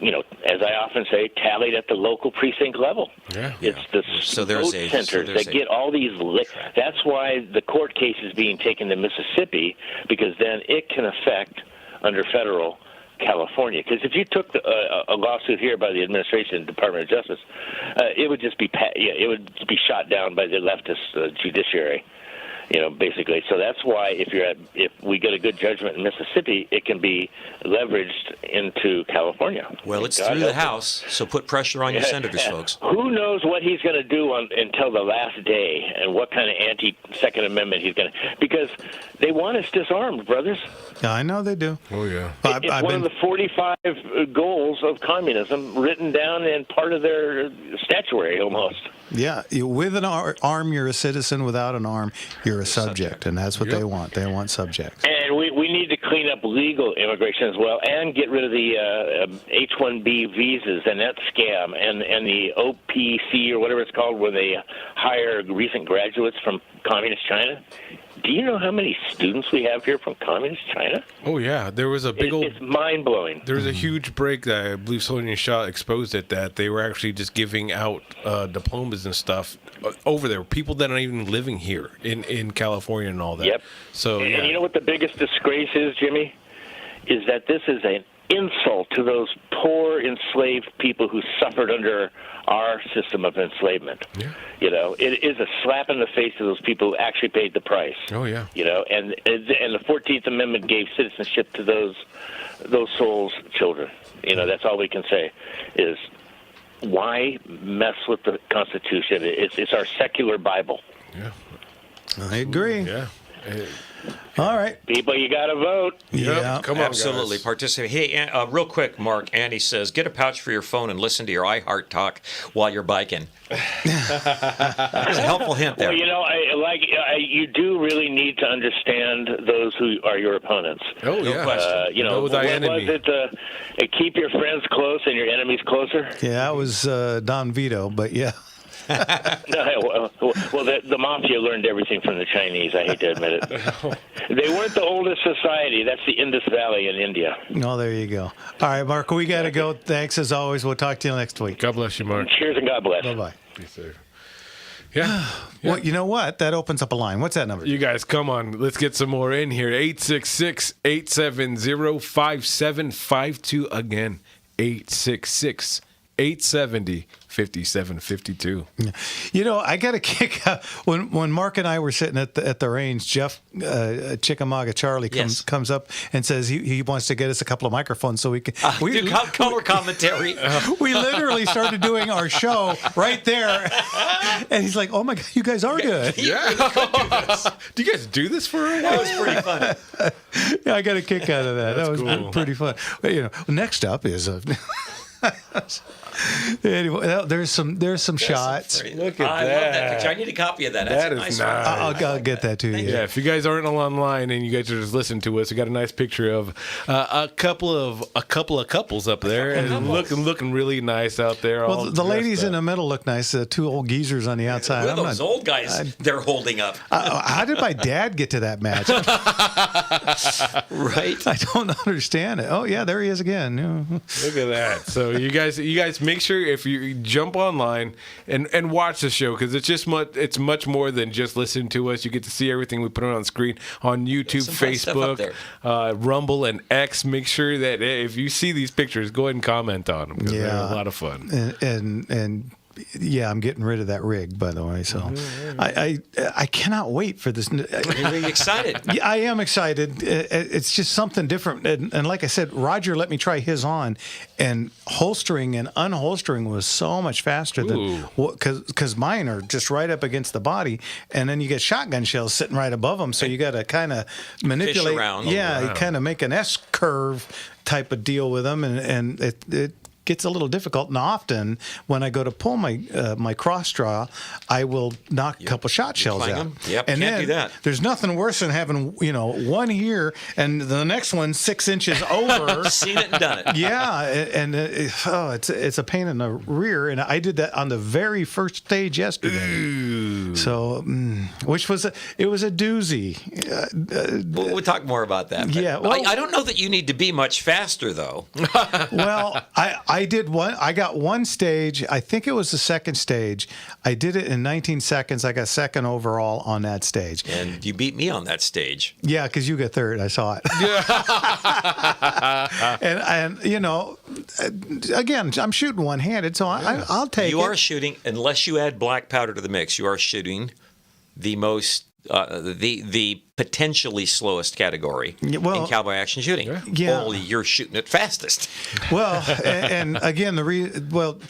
You know, as I often say, tallied at the local precinct level. It's the vote centers that get all these. That's why the court case is being taken to Mississippi, because then it can affect under federal California. Because if you took a lawsuit here by the administration, Department of Justice, it would just be shot down by the leftist judiciary. You know, basically. So that's why if we get a good judgment in Mississippi, it can be leveraged into California. Well, it's through the House, so put pressure on your senators, folks. Who knows what he's going to do until the last day, and what kind of anti-Second Amendment he's going to... Because they want us disarmed, brothers. Yeah, I know they do. Oh, yeah. It's one of the 45 goals of communism written down in part of their statuary, almost. Yeah, with an arm, you're a citizen. Without an arm, you're a subject, and that's what they want. They want subjects. And we need to clean up legal immigration as well, and get rid of the H-1B visas and that scam, and the OPC or whatever it's called, where they hire recent graduates from communist China. Do you know how many students we have here from communist China? Oh, yeah. There was a big old... It's mind-blowing. There was a huge break that I believe Sonia Shaw exposed it, that they were actually just giving out diplomas and stuff over there. People that aren't even living here in California and all that. Yep. So, and you know what the biggest disgrace is, Jimmy? Is that this is an insult to those poor enslaved people who suffered under our system of enslavement. Yeah. You know, it is a slap in the face to those people who actually paid the price. Oh, yeah. You know, and the 14th Amendment gave citizenship to those souls' children. You know, that's all we can say is, why mess with the Constitution? It's our secular Bible. Yeah. I agree. Yeah. All right. People, you got to vote. Yeah. Come on, Absolutely. guys. Participate. Hey, real quick, Mark, Andy says, get a pouch for your phone and listen to your iHeart Talk while you're biking. There's a helpful hint there. Well, you do really need to understand those who are your opponents. Oh, yeah. question. Know thy enemy. Was it keep your friends close and your enemies closer? Yeah, that was Don Vito, but yeah. No, well, the mafia learned everything from the Chinese. I hate to admit it. They weren't the oldest society. That's the Indus Valley in India. Oh, there you go. All right, Mark, we got to go. Thanks as always. We'll talk to you next week. God bless you, Mark. Cheers and God bless. Bye-bye. Be safe. Yeah. Well, you know what? That opens up a line. What's that number? You guys, come on. Let's get some more in here. 866-870-5752. Again, 866-870-5752. You know, I got a kick out when Mark and I were sitting at the range. Jeff Chickamauga Charlie comes up and says he wants to get us a couple of microphones so we can do color commentary. We literally started doing our show right there, and he's like, "Oh my God, you guys are good." Yeah. Do you guys do this for a while? That was pretty funny. Yeah, I got a kick out of that. That's That was cool. pretty fun. But, you know, next up is anyway. There's some shots. Look at I love that picture. I need a copy of that. That's That a is nice one. nice. I'll get that to you. Yeah, if you guys aren't online and you guys are just listening to us, we got a nice picture of a couple of couples up there and looking really nice out there. Well, all the ladies dressed in the up. middle look nice. The two old geezers on the outside. Who are those old guys they're holding up? How did my dad get to that match? Right? I don't understand it. Oh yeah, there he is again. Yeah. Look at that. So you guys make sure if you jump online and watch the show, because it's much more than just listening to us. You get to see everything we put on screen on YouTube, some fun stuff up Facebook, Rumble, and X. Make sure that if you see these pictures, go ahead and comment on them because they're a lot of fun. And yeah, I'm getting rid of that rig, by the way. So I cannot wait for this. You're really excited. Yeah, I am excited. It's just something different. And like I said, Roger let me try his on, and holstering and unholstering was so much faster than because mine are just right up against the body, and then you get shotgun shells sitting right above them, so you got to kind of manipulate. around. Yeah, you kind of make an S curve type of deal with them, and it gets a little difficult. And often when I go to pull my cross draw, I will knock a couple shot shells clang out. them? Yep, and can't then do that. There's nothing worse than having one here and the next one 6 inches over. Seen it and done it. Yeah, and it's a pain in the rear, and I did that on the very first stage yesterday. Ooh. So, which was a doozy. We'll talk more about that. But Yeah, well- I don't know that you need to be much faster, though. Well, I did one. I got one stage. I think it was the second stage. I did it in 19 seconds. I got second overall on that stage. And you beat me on that stage. Yeah, because you got third. I saw it. and you know, again, I'm shooting one-handed, so I'll take it. You are shooting, unless you add black powder to the mix, you are shooting the most, the potentially slowest category in cowboy action shooting. Yeah. Only you're shooting it fastest. Well, and again,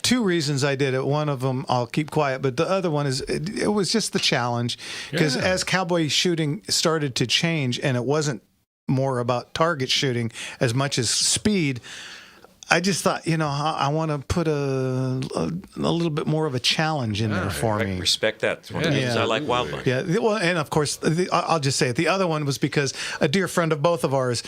two reasons I did it. One of them, I'll keep quiet, but the other one is it was just the challenge. Because as cowboy shooting started to change, and it wasn't more about target shooting as much as speed, I just thought, I want to put a little bit more of a challenge in there for me. Respect that. It's one of the reasons I like wildlife. Yeah, well, and of course, I'll just say it. The other one was because a dear friend of both of ours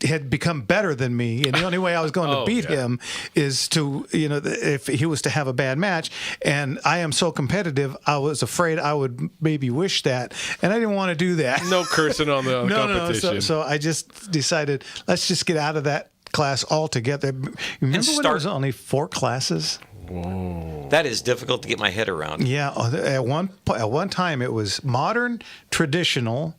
had become better than me, and the only way I was going to beat him is to, if he was to have a bad match. And I am so competitive, I was afraid I would maybe wish that, and I didn't want to do that. No cursing on the competition. No. So I just decided, let's just get out of that class altogether. Remember when there was only 4 classes? Whoa. That is difficult to get my head around. Yeah, at one time it was modern, traditional,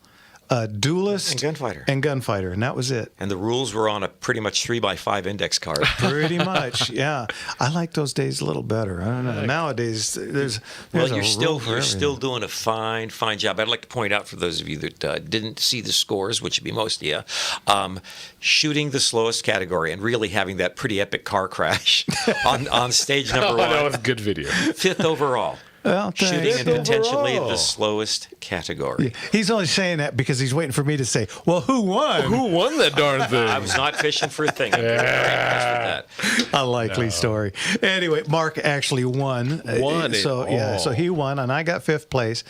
duelist, and gunfighter, and that was it. And the rules were on a pretty much 3x5 index card. Pretty much, yeah. I like those days a little better. I don't know. Nowadays, there's you're still doing a fine job. I'd like to point out for those of you that didn't see the scores, which would be most of you, shooting the slowest category and really having that pretty epic car crash on stage number 1. That was a good video. 5th overall. Well, should thanks. be potentially overall. the slowest category. He's only saying that because he's waiting for me to say, well, who won? Who won that darn thing? I was not fishing for a thing. I'm very impressed with that. A likely story. Anyway, Mark actually won. Won it So, yeah, all. so he won, and I got 5th place.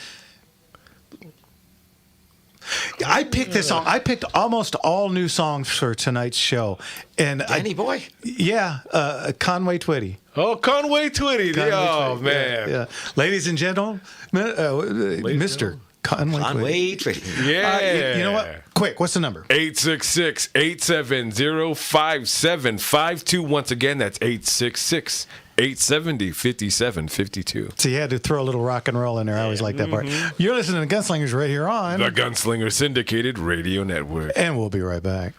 I picked this song. I picked almost all new songs for tonight's show. And Danny boy. Conway Twitty. Oh, Conway Twitty. Conway Oh, Twitty. man. Yeah. Ladies and gentlemen, Mr. Conway Twitty. Conway Twitty. Yeah. You know what? Quick, what's the number? 866-870-5752. Once again, that's 866-870-5752. So you had to throw a little rock and roll in there. I always like that part. You're listening to Gunslingers right here on. The Gunslinger Syndicated Radio Network. And we'll be right back.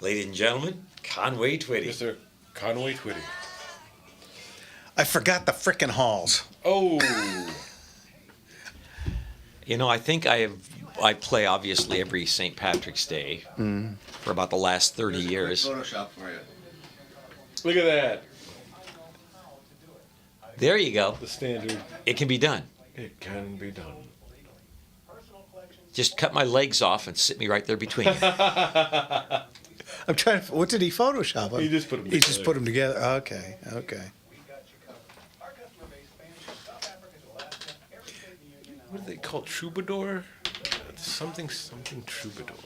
Ladies and gentlemen, Conway Twitty. Mr. Conway Twitty. I forgot the frickin' halls. Oh. You know, I think I play obviously every St. Patrick's Day for about the last 30 years. Photoshop for you. Look at that. There you go. The standard. It can be done. It can be done. Just cut my legs off and sit me right there between. I'm trying to. What did he Photoshop? He just put 'em He just together. put them together. Okay. What do they call Troubadour? Something Troubadour.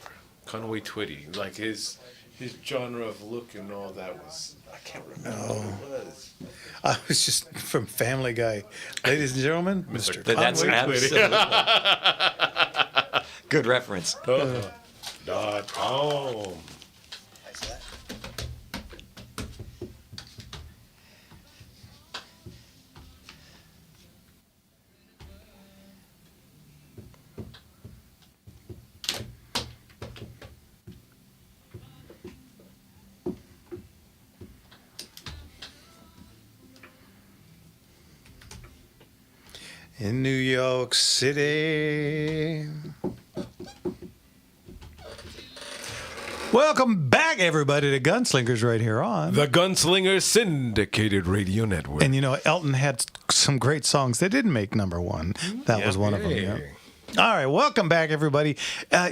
Conway Twitty. Like his genre of look and all that was. I can't remember what it was. I was just from Family Guy. Ladies and gentlemen, Mr. That's Conway Twitty. absolutely good reference. .com. In New York City. Welcome back, everybody, to Gunslingers right here on. The Gunslinger Syndicated Radio Network. And you know, Elton had some great songs that didn't make number one. That was one of them. Yeah. All right, welcome back, everybody.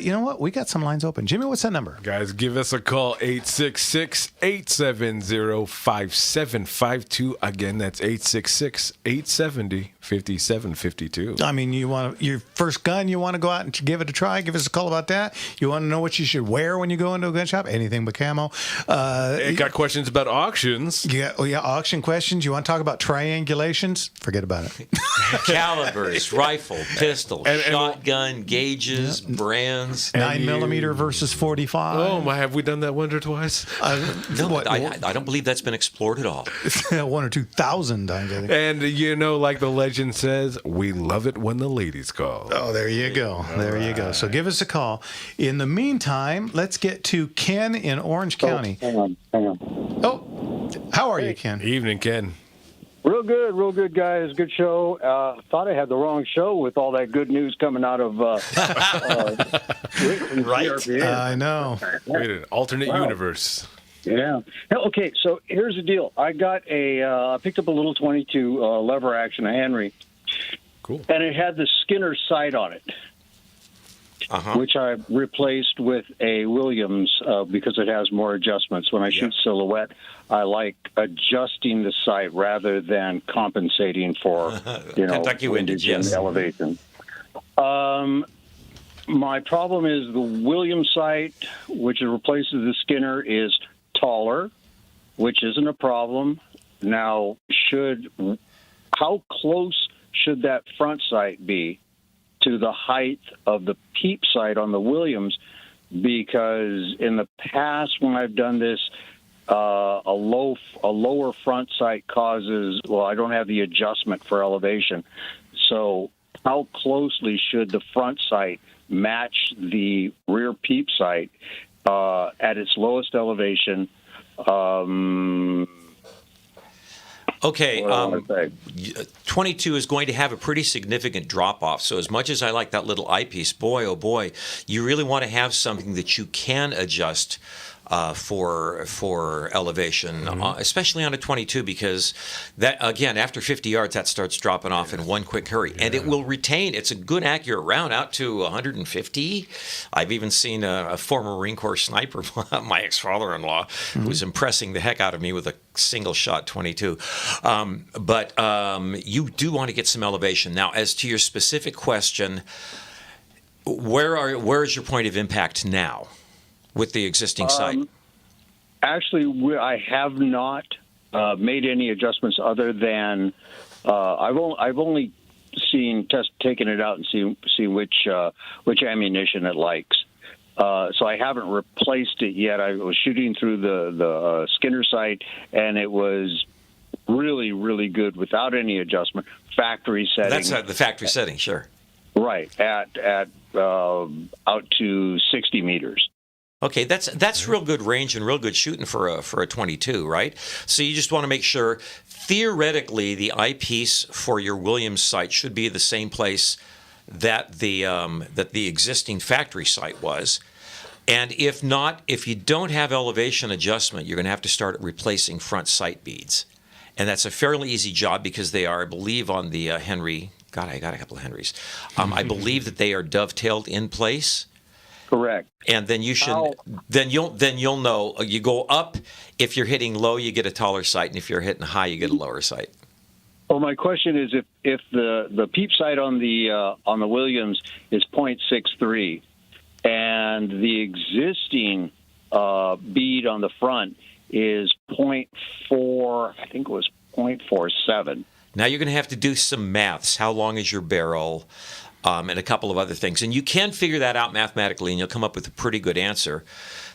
You know what? We got some lines open. Jimmy, what's that number? Guys, give us a call, 866-870-5752. Again, that's 866-870-5752. I mean, you want your first gun, you want to go out and give it a try, give us a call about that. You want to know what you should wear when you go into a gun shop? Anything but camo. Got questions about auctions. Auction questions. You want to talk about triangulations? Forget about it. Calibers, rifle, pistol, And- shotgun, gauges, brands. 9mm versus 45. Oh, my, have we done that once or twice? No, what, I don't believe that's been explored at all. 1 or 2,000 times, I think. And, you know, like the legend says, we love it when the ladies call. Oh, there you go. There you go. So give us a call. In the meantime, let's get to Ken in Orange County. Hang on. Oh, how are you, Ken? Evening, Ken. Real good, guys. Good show. Thought I had the wrong show with all that good news coming out of Right. CRPA. I know. Wait, an alternate universe. Yeah. Okay, so here's the deal. I got I picked up a little 22 lever action, a Henry. Cool. And it had the Skinner sight on it, which I replaced with a Williams because it has more adjustments. When I shoot silhouette, I like adjusting the sight rather than compensating for, Kentucky windage, and yes. elevation. My problem is the Williams sight, which replaces the Skinner, is taller, which isn't a problem. Now, how close should that front sight be to the height of the peep sight on the Williams? Because in the past, when I've done this, a lower front sight causes, I don't have the adjustment for elevation. So how closely should the front sight match the rear peep sight at its lowest elevation? Okay, What do I wanna say? 22 is going to have a pretty significant drop-off. So as much as I like that little eyepiece, boy, oh boy, you really want to have something that you can adjust for elevation, especially on a 22, because that, again, after 50 yards, that starts dropping off in one quick hurry, and it will retain. It's a good accurate round out to 150. I've even seen a former Marine Corps sniper, my ex-father-in-law, who was impressing the heck out of me with a single shot 22. But you do want to get some elevation. Now, as to your specific question, where is your point of impact now with the existing site? Actually, I have not made any adjustments other than I've only taken it out and seen which ammunition it likes. So I haven't replaced it yet. I was shooting through the Skinner sight, and it was really, really good without any adjustment. Factory setting. That's the factory setting, sure. Right, at out to 60 meters. Okay, that's real good range and real good shooting for a 22, right? So you just want to make sure, theoretically, the eyepiece for your Williams sight should be the same place that the existing factory sight was. And if not, if you don't have elevation adjustment, you're going to have to start replacing front sight beads. And that's a fairly easy job because they are, I believe, on the Henry. God, I got a couple of Henrys. I believe that they are dovetailed in place. Correct. And then you should. Then you'll know. You go up. If you're hitting low, you get a taller sight, and if you're hitting high, you get a lower sight. Well, my question is, if the peep sight on the Williams is .63, and the existing bead on the front is .4, I think it was .47. Now you're going to have to do some maths. How long is your barrel? And a couple of other things. And you can figure that out mathematically, and you'll come up with a pretty good answer.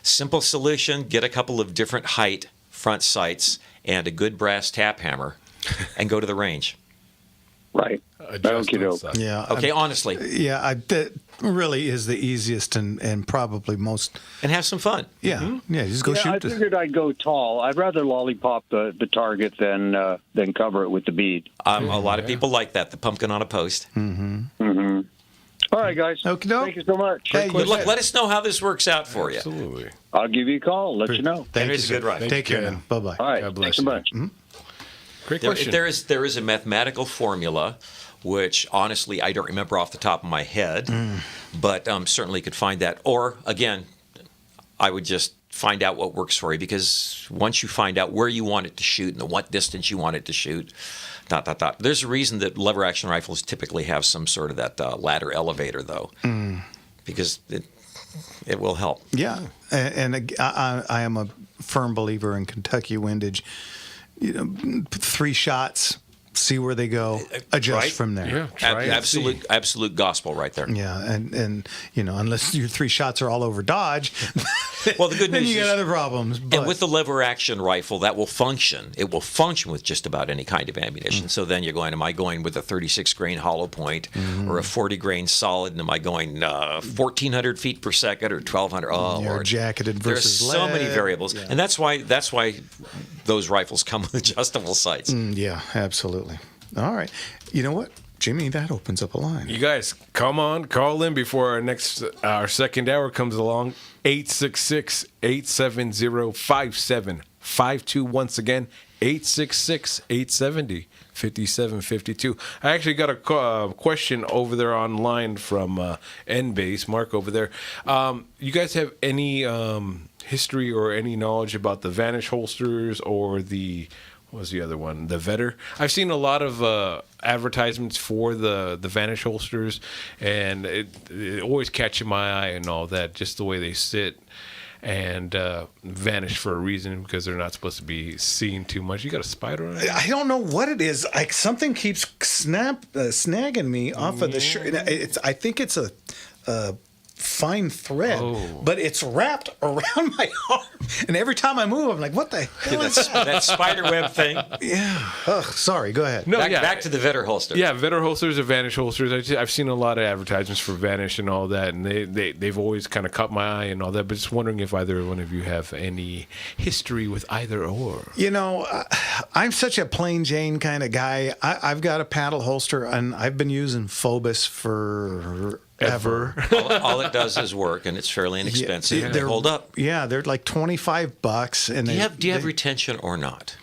Simple solution, get a couple of different height front sights and a good brass tap hammer and go to the range. Right. Yeah. Okay, honestly. Yeah, that really is the easiest and probably most. And have some fun. Yeah, yeah. Just go shoot. I figured I'd go tall. I'd rather lollipop the target than cover it with the bead. A lot of people like that, the pumpkin on a post. All right, guys. Okay, Thank you so much. Hey, Good luck. Let us know how this works out for you. Absolutely. I'll give you a call. Let you know. Thank Henry's you, a good ride. Take care now. Bye-bye. All right. God bless Thanks a bunch. Great question. There is a mathematical formula, which honestly I don't remember off the top of my head, but certainly could find that. Or again, I would just find out what works for you, because once you find out where you want it to shoot and what distance you want it to shoot, There's a reason that lever action rifles typically have some sort of that ladder elevator, though, because it will help. Yeah, and I am a firm believer in Kentucky windage. 3 shots, see where they go, adjust Right? from there. Yeah, Absolute gospel right there. Yeah, and unless your 3 shots are all over Dodge, Well, the good then news you is, got other problems. But and with the lever action rifle, that will function. It will function with just about any kind of ammunition. So then you're going, am I going with a 36 grain hollow point or a 40 grain solid? And am I going 1,400 feet per second or 1,200? Oh, you're Lord. jacketed versus There's so many lead. variables, Yeah. and that's why those rifles come with adjustable sights. Yeah, absolutely. All right. You know what, Jimmy? That opens up a line. You guys, come on, call in before our second hour comes along. 866-870-5752. Once again, 866-870-5752. I actually got a question over there online from NBase, Mark over there. You guys have any history or any knowledge about the Vanish holsters or the... What was the other one? The Vetter. I've seen a lot of advertisements for the Vanish holsters, and it always catches my eye and all that, just the way they sit and vanish for a reason, because they're not supposed to be seen too much. You got a spider on it? I don't know what it is. Like something keeps snagging me off of the shirt. I think it's a fine thread, but it's wrapped around my arm, and every time I move, I'm like, "What the hell is that?" That spider web thing. Yeah. Ugh, sorry. Go ahead. No, Back to the Vetter holster. Yeah, Vetter holsters or Vanish holsters. I've seen a lot of advertisements for Vanish and all that, and they've always kind of caught my eye and all that. But just wondering if either one of you have any history with either or. I'm such a plain Jane kind of guy. I've got a paddle holster, and I've been using Phobos for ever. All it does is work, and it's fairly inexpensive. Yeah, They hold up. Yeah, they're like $25, and Do you have retention or not?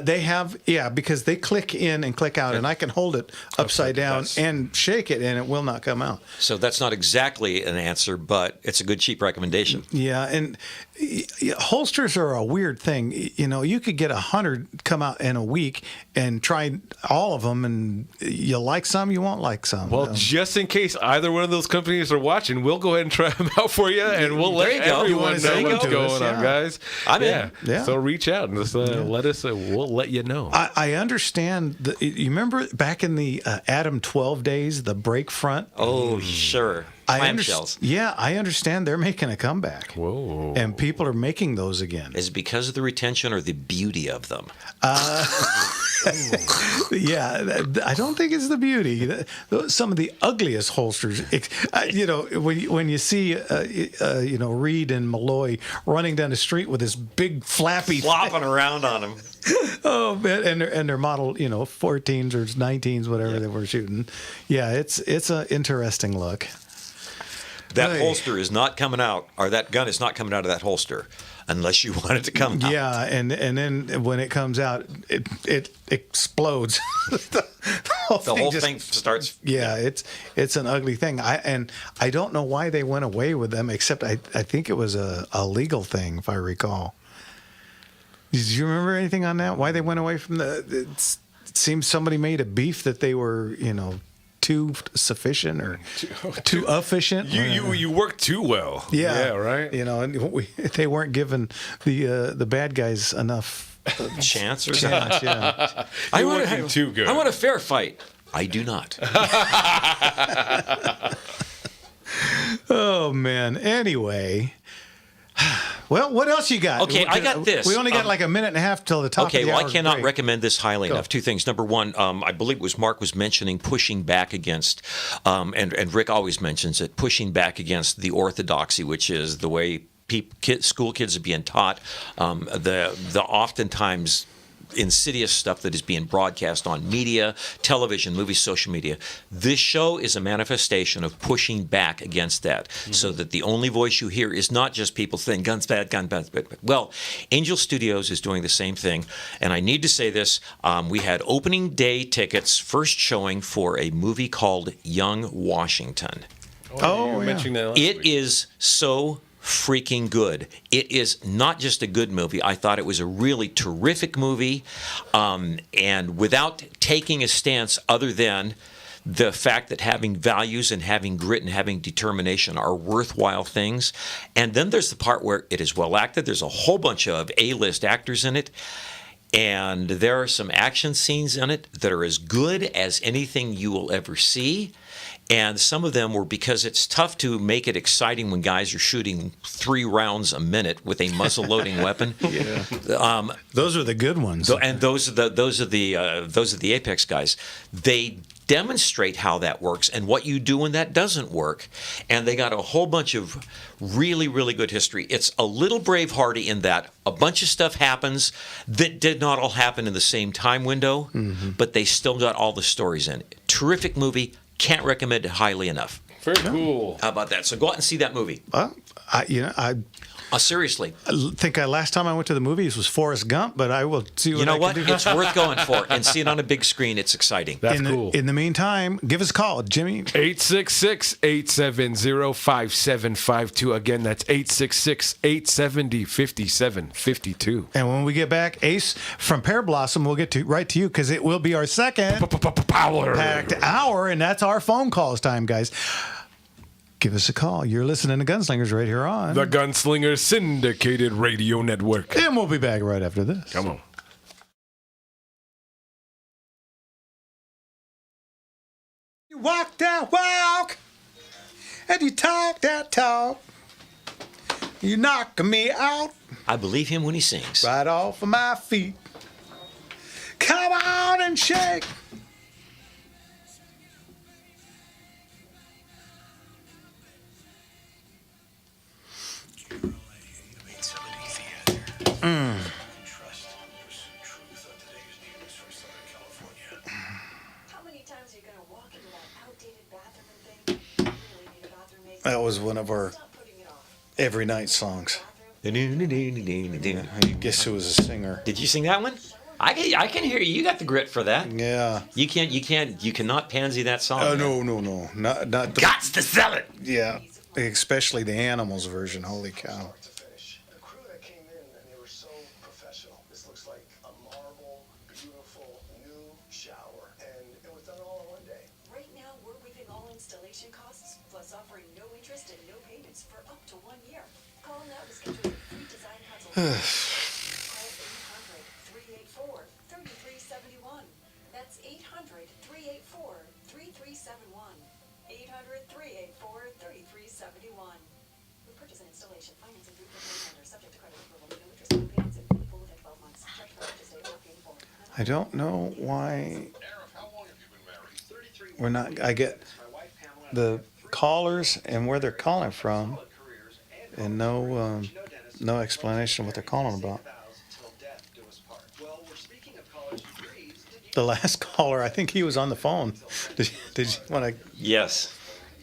They have, because they click in and click out, and I can hold it upside down and shake it, and it will not come out. So that's not exactly an answer, but it's a good, cheap recommendation. Yeah, and holsters are a weird thing. You know, you could get 100 come out in a week and try all of them, and you like some, you won't like some. Well, just in case either one of those companies are watching, we'll go ahead and try them out for you, and we'll let everyone know what's going on, guys. I'm in. Yeah. So reach out and just let us. We'll let you know. I understand. You remember back in the Adam 12 days, the brake front? Oh, sure. Clamshells. I understand they're making a comeback. Whoa. And people are making those again. Is it because of the retention or the beauty of them? Yeah, I don't think it's the beauty. Some of the ugliest holsters, you know, when you see, you know, Reed and Malloy running down the street with this big flappy Flopping around on them. Oh man, and their model, you know, 14s or 19s, whatever they were shooting. Yeah, it's an interesting look. That holster is not coming out, or that gun is not coming out of that holster, unless you want it to come out. Yeah, and then when it comes out, it explodes. the whole thing starts. Yeah, it's an ugly thing. I don't know why they went away with them, except I think it was a legal thing, if I recall. Did you remember anything on that? Why they went away from it seems somebody made a beef that they were, you know, too sufficient or too efficient. You work too well. Yeah, right. You know, and they weren't giving the bad guys enough chance or chance. something. Yeah, I You're want working too good. I want a fair fight. I do not. Oh man. Anyway. Well, what else you got? Okay, I got this. We only got like a minute and a half till the top. Okay, of the well, I hour cannot break. recommend this highly enough. Two things. Number one, I believe it was Mark was mentioning pushing back against, and Rick always mentions it, pushing back against the orthodoxy, which is the way school kids are being taught, the oftentimes insidious stuff that is being broadcast on media, television, movies, social media. This show is a manifestation of pushing back against that, so that the only voice you hear is not just people saying guns bad, gun bad. Well, Angel Studios is doing the same thing, and I need to say this. We had opening day tickets, first showing for a movie called Young Washington. You were mentioning that last week. It is so freaking good. It is not just a good movie. I thought it was a really terrific movie, and without taking a stance other than the fact that having values and having grit and having determination are worthwhile things. And then there's the part where it is well acted. There's a whole bunch of A-list actors in it. And there are some action scenes in it that are as good as anything you will ever see. And some of them were because it's tough to make it exciting when guys are shooting 3 rounds a minute with a muzzle-loading weapon. Those are the good ones. And those are the Apex guys. They demonstrate how that works and what you do when that doesn't work. And they got a whole bunch of really, really good history. It's a little Bravehearty in that a bunch of stuff happens that did not all happen in the same time window, but they still got all the stories in. Terrific movie. Can't recommend it highly enough. Very cool. How about that? So go out and see that movie. Well, Seriously. I think last time I went to the movies was Forrest Gump, but I will see what You know I what? can do. It's worth going for. And see it on a big screen. It's exciting. That's cool. In the meantime, give us a call, Jimmy. 866-870-5752. Again, that's 866-870-5752. And when we get back, Ace from Pear Blossom will get right to you because it will be our second packed hour, and that's our phone calls time, guys. Give us a call. You're listening to Gunslingers right here on The Gunslinger Syndicated Radio Network. And we'll be back right after this. Come on. You walk that walk, and you talk that talk. You knock me out I believe him when he sings. right off of my feet. Come on and shake. How many times are you going to walk into that outdated bathroom and think, you really need That was one of our every night songs. Guess who was a singer? Did you sing that one? I can hear you. You got the grit for that. Yeah. You cannot pansy that song. Oh, man. no. Not the. Gots to sell it. Yeah. Especially the Animals version. Holy cow. The crew that came in, and they were so professional. This looks like a marble, beautiful, new shower. And it was done all in one day. Right now, we're waiving all installation costs, plus offering no interest and no payments for up to 1 year. Call now to schedule a free design consultation. Call 800-384-3371. That's 800-384-3371. 800-384-3371. With purchase and installation, financing through Preferred Lender, subject to credit approval, no interest, no payments, and fully full within 12 months. Check the purchase date not paid for. I don't know why we're not. I get the callers and where they're calling from, and no explanation of what they're calling about. The last caller, I think he was on the phone. Did you Yes.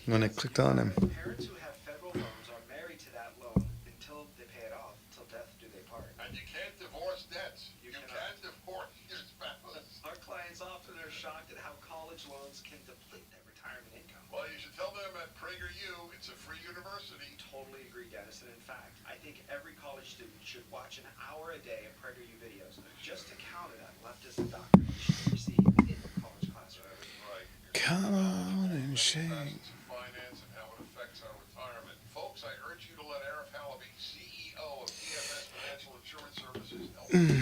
when I clicked on him? Parents who have federal loans are married to that loan until they pay it off, till death do they part. And you can't divorce debts. You can divorce your spouse. Our clients often are shocked at how college loans can deplete their retirement income. Well, you should tell them at PragerU it's a free university. Totally agree, Dennis. And in fact, I think every college student should watch an hour a day of PragerU videos just to counter that leftist doctrine you should receive in the college classroom. Right. Come on and shake. Facets of finance and how it affects our retirement. Folks, I urge you to let Arif Halaby, CEO of EFS Financial Insurance Services, help you.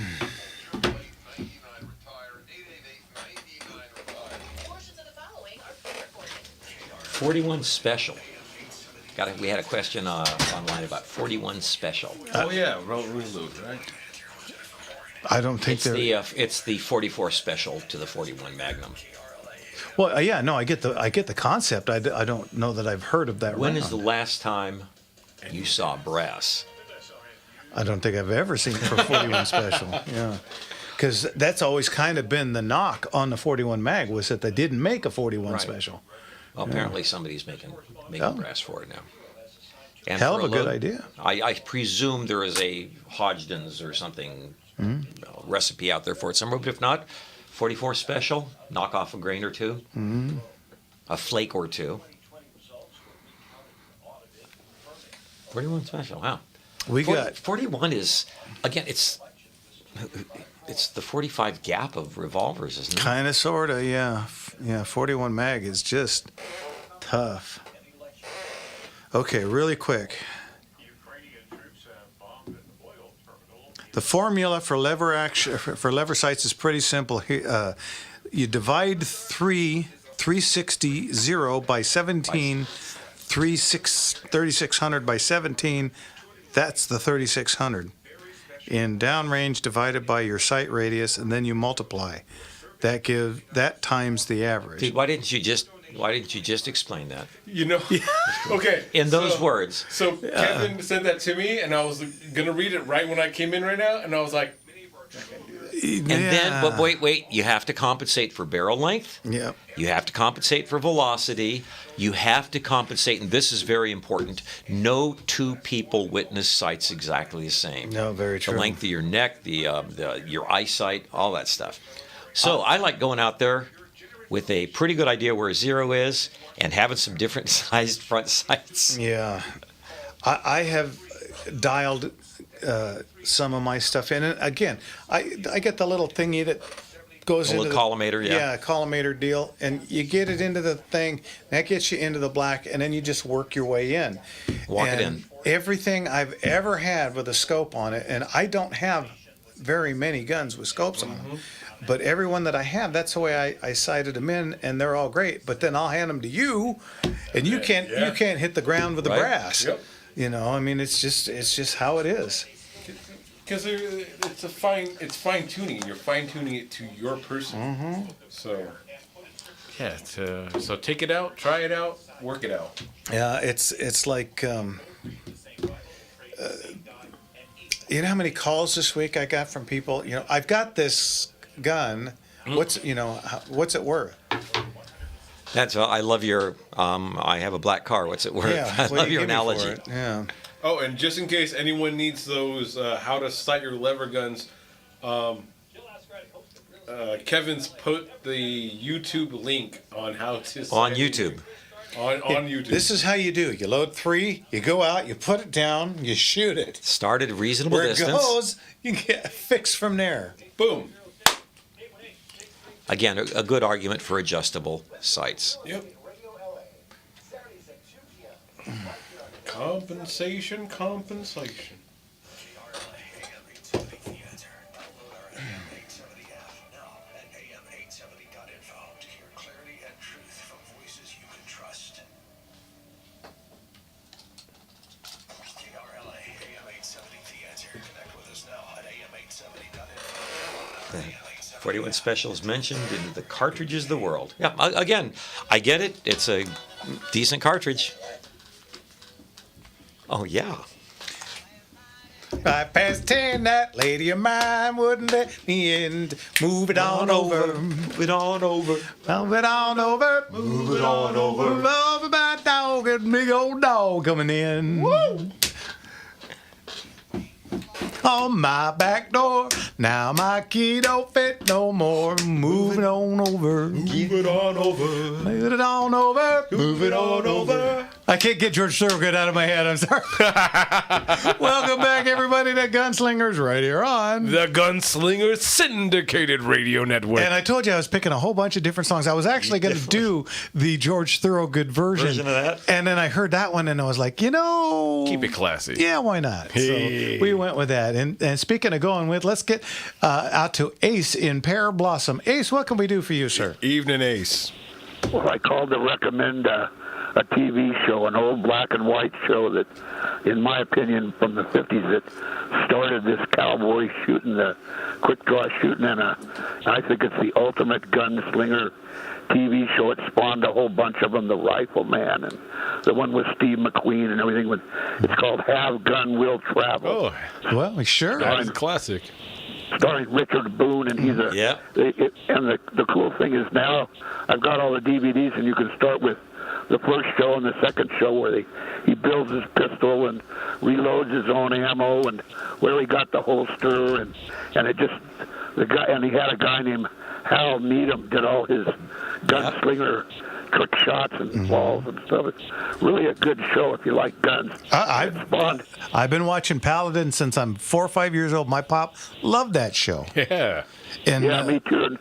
888-99-RETIRE, 888-99-RETIRE. Portions of the following are pre-recorded. 41 special. We had a question online about 41 special. Oh yeah, reload, right? I don't think It's the 44 special to the 41 Magnum. Well, yeah, no, I get the concept. I don't know that I've heard of that. When round. is the last time you saw brass? I don't think I've ever seen it for 41 special. Yeah, because that's always kind of been the knock on the 41 mag was that they didn't make a 41 Right. special. Well, apparently somebody's making Oh. brass for it now. And Hell for of a good load- idea. I presume there is a Hodgdon's or something recipe out there for it somewhere, but if not, 44 special, knock off a grain or two, a flake or two. 41 special, wow. We got 41 is, again, it's the 45 gap of revolvers, isn't it? kind of, sort of, yeah. 41 mag is just tough. Okay, really quick. The formula for lever sights is pretty simple. You divide 360 by 17, 3600 by 17. That's the 3600. In downrange divided by your sight radius, and then you multiply. That times the average. Dude, why didn't you just explain that You know, okay. in those so- words? So Kevin sent that to me, and I was gonna read it right when I came in right now, and I was like, And then, but wait, you have to compensate for barrel length. Yeah. You have to compensate for velocity. You have to compensate, and this is very important. No two people witness sights exactly the same. No, very true. The length of your neck, your eyesight, all that stuff. So I like going out there with a pretty good idea where zero is and having some different sized front sights. Yeah, I have dialed some of my stuff in, and again, I get the little thingy that goes A into little collimator, yeah. yeah, collimator deal, and you get it into the thing. That gets you into the black, and then you just work your way in. Walk it And in. Everything I've ever had with a scope on it, and I don't have very many guns with scopes on them. But every one that I have, that's the way I sighted them in, and they're all great. But then I'll hand them to you, and you can't hit the ground with the Right. brass. Yep. You know, I mean, it's just how it is. because it's fine tuning. You're fine tuning it to your person. So yeah, so take it out, try it out, work it out. Yeah, it's like, you know how many calls this week I got from people? You know, I've got this gun. What's it worth? That's I love your. I have a black car. What's it worth? Yeah, I what do love you your give me for analogy. it? Yeah. Oh, and just in case anyone needs those, how to sight your lever guns, Kevin's put the YouTube link on how to sight On YouTube. On YouTube. This is how you do. You load 3, you go out, you put it down, you shoot it. Start at a reasonable Where distance. it goes, you get fixed from there. Boom. Again, a good argument for adjustable sights. Yep. Compensation. The 41 specials mentioned in the cartridges of the world. Yeah, again, I get it. It's a decent cartridge. Oh, yeah. 10, that lady of mine wouldn't let me in. Move it on over. Move it on over. Move it on over. Move it on over. Move over my dog, and big old dog coming in. Woo! On my back door, now my key don't fit no more. Move it on over. Move it on over. Move it on over. Move it on over. I can't get George Thorogood out of my head. I'm sorry. Welcome back, everybody, to Gunslingers right here on The Gunslinger Syndicated Radio Network. And I told you I was picking a whole bunch of different songs. I was actually going to do the George Thorogood version of that. And then I heard that one, and I was like, keep it classy. Yeah, why not? Hey. So we went with that. And speaking of going with, let's get out to Ace in Pear Blossom. Ace, what can we do for you, sir? Evening, Ace. Well, I called to recommend a TV show, an old black and white show that, in my opinion, from the 50s, that started this cowboy shooting, the quick draw shooting, and I think it's the ultimate gunslinger TV show. It spawned a whole bunch of them, The Rifleman, and the one with Steve McQueen and everything. It's called Have Gun Will Travel. Oh, well, sure. That's classic. Starring Richard Boone, and he's and the cool thing is now I've got all the DVDs, and you can start with the first show and the second show where he builds his pistol and reloads his own ammo, and where he got the holster, and it just he had a guy named Hal Needham did all his gunslinger trick shots and balls and stuff. It's really a good show if you like guns. I've been watching Paladin since I'm 4 or 5 years old. My pop loved that show. Yeah. And, me too.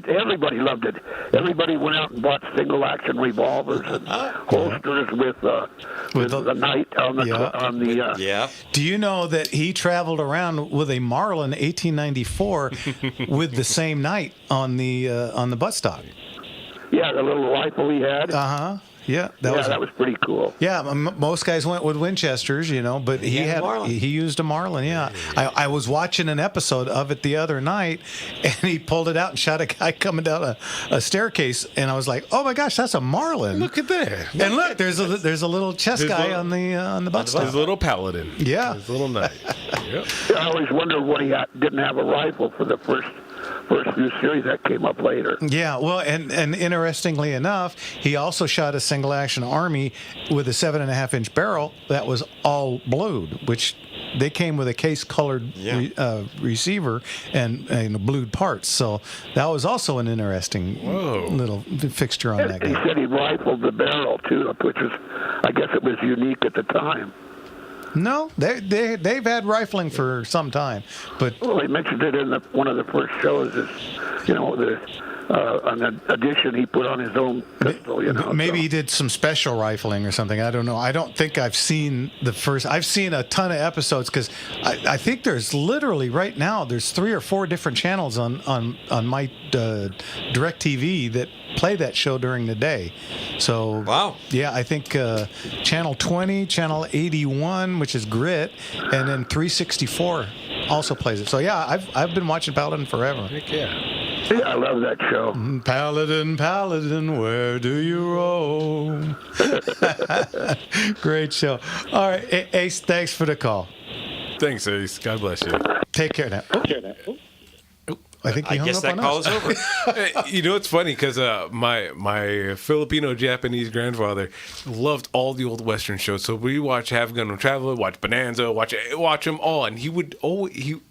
Everybody loved it. Everybody went out and bought single-action revolvers and holsters with the night on the. Do you know that he traveled around with a Marlin 1894 with the same night on the buttstock? Yeah, the little rifle he had. Yeah, that was pretty cool. Yeah, most guys went with Winchesters, but he used a Marlin. Yeah, I was watching an episode of it the other night, and he pulled it out and shot a guy coming down a staircase, and I was like, "Oh my gosh, that's a Marlin! Look at that!" And look, there's a little chest guy on the buttstock. His little Paladin. Yeah, his little knight. Yep. I always wondered what he didn't have a rifle for the first few series that came up later. Yeah, well, and interestingly enough, he also shot a single-action Army with a 7.5-inch barrel that was all blued, which they came with a case-colored receiver and blued parts. So that was also an interesting little fixture on that He gun. said he rifled the barrel too, which was, I guess, it was unique at the time. No, they've had rifling for some time, but he mentioned it in one of the first shows. An addition he put on his own pistol. Maybe he did some special rifling or something. I don't know. I don't think I've seen the first. I've seen a ton of episodes because I think there's literally right now there's 3 or 4 different channels on my DirecTV that play that show during the day. So wow, yeah, I think channel 20, channel 81, which is Grit, and then 364 also plays it. So yeah, I've been watching Paladin forever. Heck yeah. Yeah, I love that show. Paladin, Paladin, where do you roam? Great show. All right, Ace, thanks for the call. Thanks, Ace. God bless you. Take care now. I think he hung guess up that on call us. is over. You know, it's funny because my Filipino-Japanese grandfather loved all the old Western shows. So we watch Have Gun Will Travel, watch Bonanza, watch them all, and he would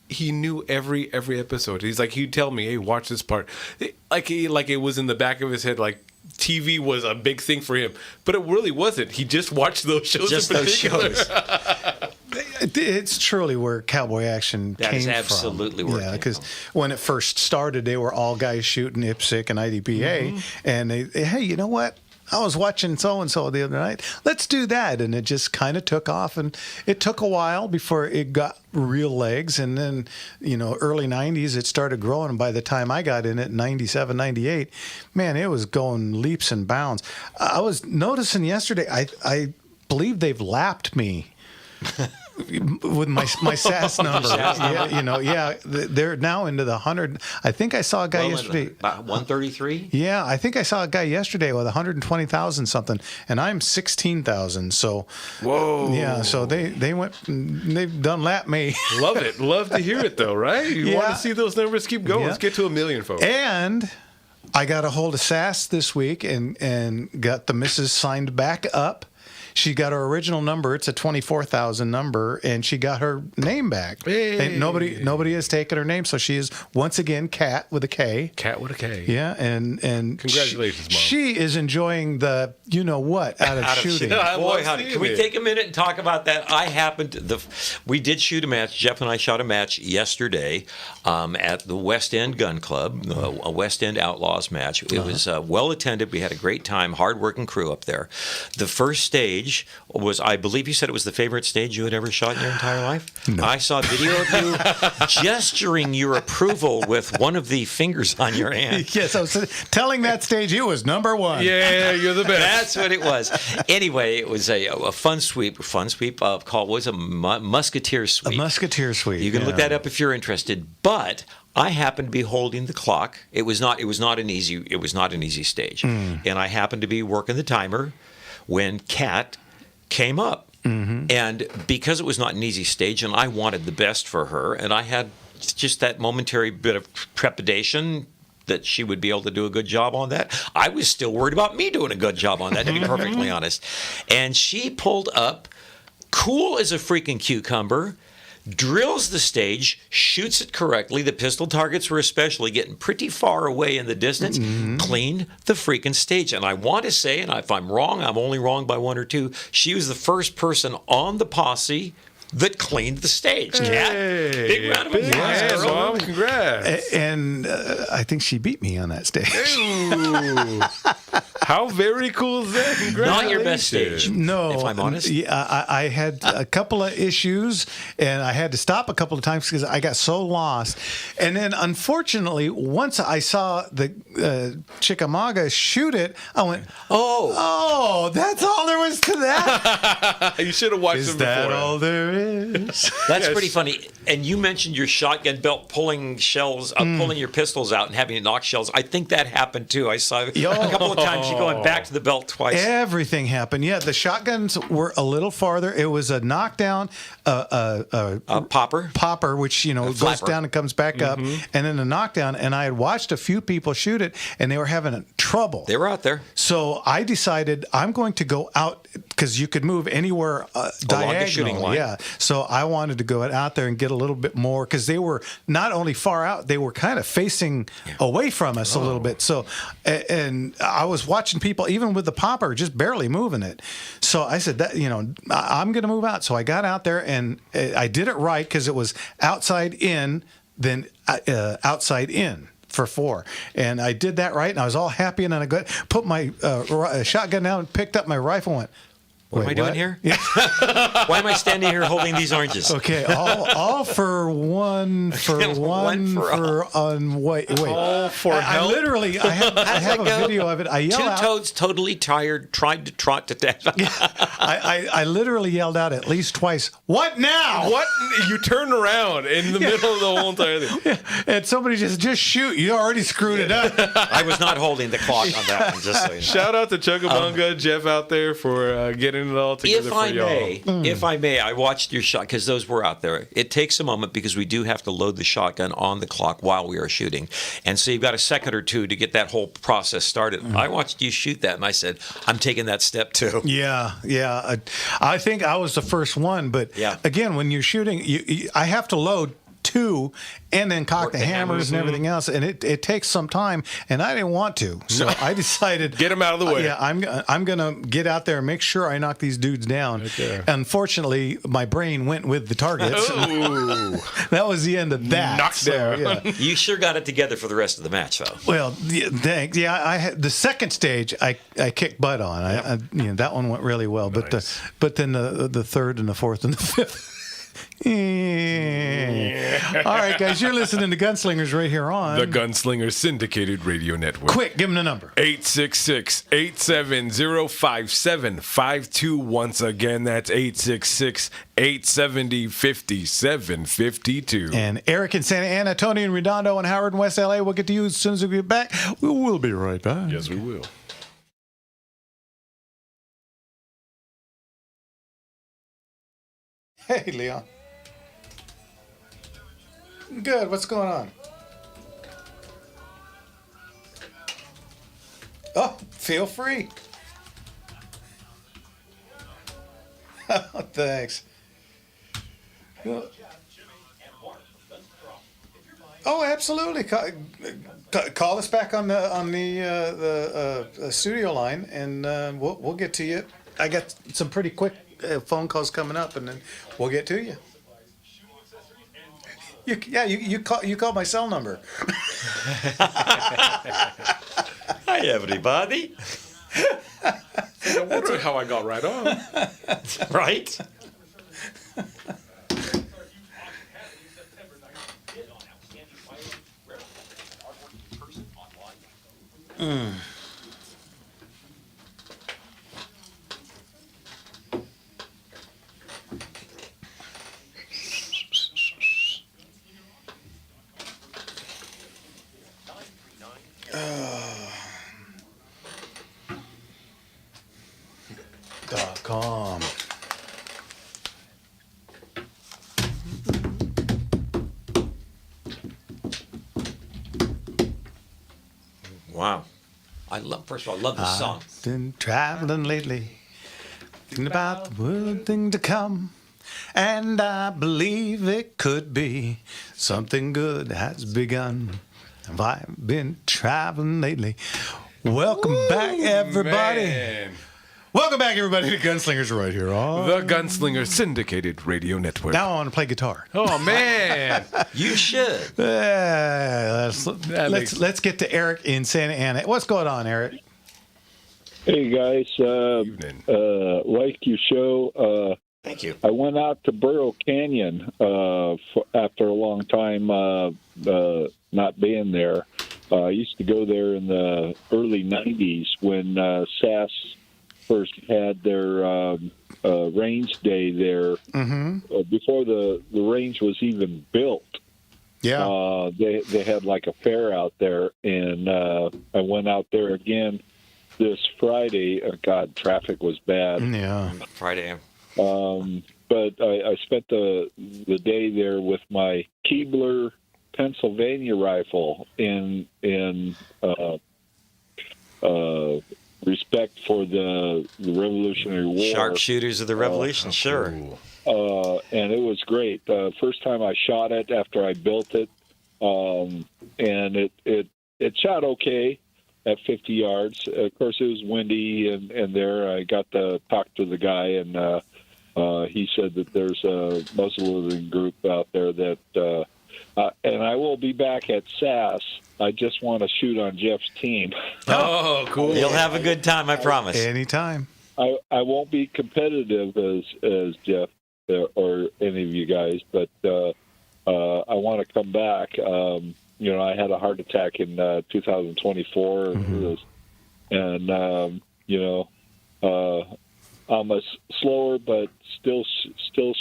he knew every episode. He's like, he'd tell me, "Hey, watch this part," like it was in the back of his head, like TV was a big thing for him, but it really wasn't. He just watched those shows. Just in those particular. shows. It's truly where cowboy action That came is absolutely from. where it Yeah, came because from. when it first started, they were all guys shooting IPSC and IDPA, and they, hey, you know what? I was watching so-and-so the other night. Let's do that. And it just kind of took off. And it took a while before it got real legs. And then, early 90s, it started growing. And by the time I got in it, 97, 98, man, it was going leaps and bounds. I was noticing yesterday, I believe they've lapped me. With my SAS number, they're now into the 100. I think I saw a guy yesterday. About 133. Yeah, I think I saw a guy yesterday with 120,000 something, and I'm 16,000. So, whoa, yeah. So they've done lap me. Love it, love to hear it though, right? You want to see those numbers keep going. Yeah. Let's get to 1 million, folks. And I got a hold of SAS this week and got the missus signed back up. She got her original number. It's a 24,000 number, and she got her name back. Hey. And nobody has taken her name, so she is once again Cat with a K. Cat with a K. Yeah, and congratulations, Mom. She is enjoying the what out of shooting. Boy, howdy. Can we take a minute and talk about that? We did shoot a match. Jeff and I shot a match yesterday at the West End Gun Club, a West End Outlaws match. It was well attended. We had a great time. Hard-working crew up there. The first stage was, I believe you said it was the favorite stage you had ever shot in your entire life? No. I saw a video of you gesturing your approval with one of the fingers on your hand. Yes, I was telling that stage it was number one. Yeah, you're the best. That's what it was. Anyway, it was a fun sweep called, was a musketeer sweep. A musketeer sweep. You can look that up if you're interested. But I happened to be holding the clock. It was not an easy stage. And I happened to be working the timer when Kat came up. And because it was not an easy stage, and I wanted the best for her, and I had just that momentary bit of trepidation that she would be able to do a good job on that, I was still worried about me doing a good job on that, to be perfectly honest. And she pulled up, cool as a freaking cucumber, drills the stage, shoots it correctly. The pistol targets were especially getting pretty far away in the distance. Cleaned the freaking stage. And I want to say, and if I'm wrong, I'm only wrong by one or two, she was the first person on the posse that cleaned the stage. Kat, big round of applause, girl. Mom, congrats. And I think she beat me on that stage. Ooh. How very cool is that? Congratulations. Not your best stage, No, if I'm honest. Yeah, I had a couple of issues, and I had to stop a couple of times because I got so lost. And then, unfortunately, once I saw the Chickamauga shoot it, I went, "Oh, that's all there was to that." You should have watched Is them that before. all there is? That's pretty funny. And you mentioned your shotgun belt pulling shells, pulling your pistols out and having to knock shells. I think that happened too. I saw a couple of times you going back to the belt twice. Everything happened. Yeah, the shotguns were a little farther. It was a knockdown, A popper, which goes flapper. down and comes back up, and then a knockdown. And I had watched a few people shoot it, and they were having trouble. They were out there. So I decided I'm going to go out because you could move anywhere diagonal. the shooting line. Yeah. So I wanted to go out there and get a little bit more because they were not only far out, they were kind of facing away from us a little bit. So, and I was watching people, even with the popper, just barely moving it. So I said that, I'm going to move out. So I got out there and I did it right because it was outside in, then outside in. For 4, and I did that right, and I was all happy. And then I put my shotgun down, and picked up my rifle, and went, What am I doing here? Why am I standing here holding these oranges? Okay, all for one, wait. All for I help? literally, I have a video of it. I yelled out. Two toads, totally tired, tried to trot to death. I literally yelled out at least twice, "What now?" What? You turn around in the middle of the whole entire thing. Yeah. And somebody just shoot. You already screwed it up. I was not holding the clock on that one, just so you know. Shout out to Chugabunga, Jeff out there for getting putting it all together for y'all. If I may, I watched your shot because those were out there. It takes a moment because we do have to load the shotgun on the clock while we are shooting. And so you've got a second or two to get that whole process started. I watched you shoot that and I said, I'm taking that step too. Yeah. I think I was the first one, but again, when you're shooting, I have to load two and then cock the hammers and everything else, and it takes some time, and I didn't want to, so I decided get them out of the way. I'm gonna get out there and make sure I knock these dudes down. Okay. Unfortunately, my brain went with the targets. That was the end of that. Knocked down. Yeah. You sure got it together for the rest of the match, though. Well, thanks. Yeah, I had the second stage. I kicked butt on. I that one went really well, Nice. but then the third and the fourth and the fifth. All right, guys, you're listening to Gunslingers right here on The Gunslinger Syndicated Radio Network. Quick, give them the number. 866-870-5752. Once again, that's 866-870-5752. And Eric in Santa Ana, Tony in Redondo, and Howard in West LA. We'll get to you as soon as we get back. We'll be right back. Yes, we will. Hey, Leon. Good. What's going on? Oh, feel free. Thanks. Oh, absolutely. Call us back on the studio line, and we'll get to you. I got some pretty quick phone calls coming up, and then we'll get to you. You call my cell number. Hi, everybody. I wonder how I got right on. Right? .com. Wow. First of all, I love this song. I've been traveling lately, thinking about the world thing to come, and I believe it could be something good has begun. I've been traveling lately. Welcome back, everybody. Man. Welcome back, everybody, to Gunslingers right here on The Gunslinger Syndicated Radio Network. Now I want to play guitar. Oh, man. You should. Let's get to Eric in Santa Ana. What's going on, Eric? Hey, guys. Like your show. Thank you. I went out to Burro Canyon after a long time not being there. I used to go there in the early 90s when SAS first had their range day there. Before the range was even built. Yeah. They had like a fair out there, and I went out there again this Friday. God, traffic was bad. Yeah. Friday. But I spent the day there with my Keebler Pennsylvania rifle in respect for the Revolutionary War. Sharpshooters of the Revolution, sure. And it was great. First time I shot it after I built it, and it shot okay at 50 yards. Of course, it was windy, and there I got to talk to the guy, and he said that there's a muzzleloading group out there that, and I will be back at SAS. I just want to shoot on Jeff's team. Oh, cool. You'll have a good time, I promise. Anytime. I won't be competitive as Jeff or any of you guys, but I want to come back. I had a heart attack in 2024, and I'm a slower, but still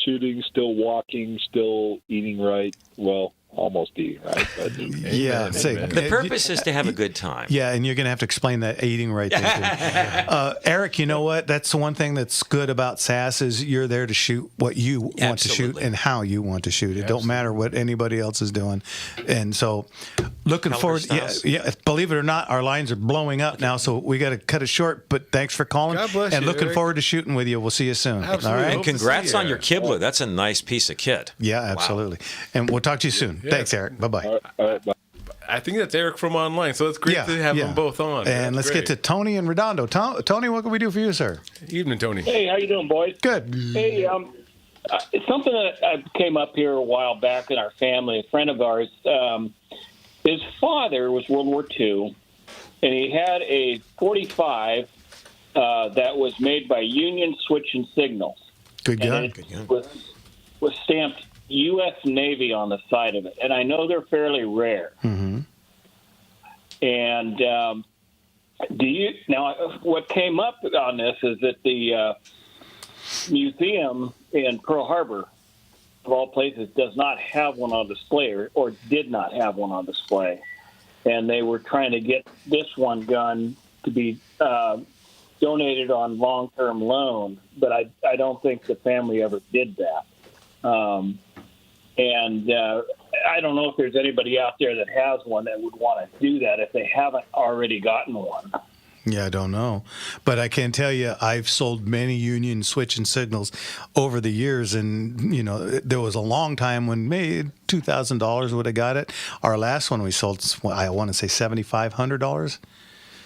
shooting, still walking, still eating right. Well, almost eating right. But, Yeah, The purpose is to have a good time. Yeah, and you're going to have to explain that eating right there. Eric, you know what? That's the one thing that's good about SAS is you're there to shoot what you want to shoot and how you want to shoot. It don't matter what anybody else is doing. And so looking forward. Yeah, believe it or not, our lines are blowing up now, so we got to cut it short. But thanks for calling. God bless and you, looking Eric. forward to shooting with you. We'll see you soon. Absolutely. All right. And congrats on your Kibler. That's a nice piece of kit. Yeah, absolutely. And we'll talk to you soon. Thanks, Eric. Bye-bye. all right, bye. I think that's Eric from online, so it's great to have them both on. And let's get to Tony and Redondo. Tony, what can we do for you, sir? Evening, Tony. Hey, how you doing, boys? Good. Hey, it's something that came up here a while back in our family. A friend of ours, his father was World War II, and he had a 45 that was made by Union Switch and Signals. Good gun. It was stamped U.S. Navy on the side of it, and I know they're fairly rare. Mm-hmm. And what came up on this is that the museum in Pearl Harbor, of all places, does not have one on display, or did not have one on display, and they were trying to get this one gun to be donated on long-term loan, but I don't think the family ever did that. And I don't know if there's anybody out there that has one that would want to do that if they haven't already gotten one. Yeah, I don't know. But I can tell you I've sold many Union Switch and Signals over the years. And, you know, there was a long time when maybe $2,000 would have got it. Our last one we sold, I want to say $7,500.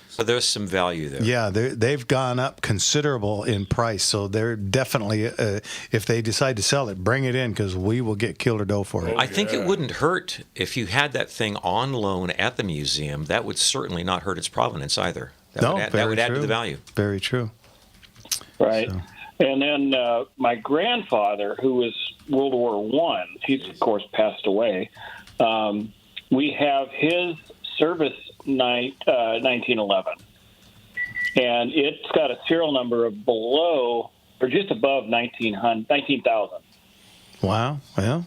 So there's some value there. Yeah, they've gone up considerable in price. So they're definitely, if they decide to sell it, bring it in because we will get killer dough for it. I think it wouldn't hurt if you had that thing on loan at the museum. That would certainly not hurt its provenance either. That would add to the value. Very true. Right. So. And then my grandfather, who was World War I, he's, of course, passed away. We have his service night, 1911. And it's got a serial number of below, or just above 19,000. Wow. Well,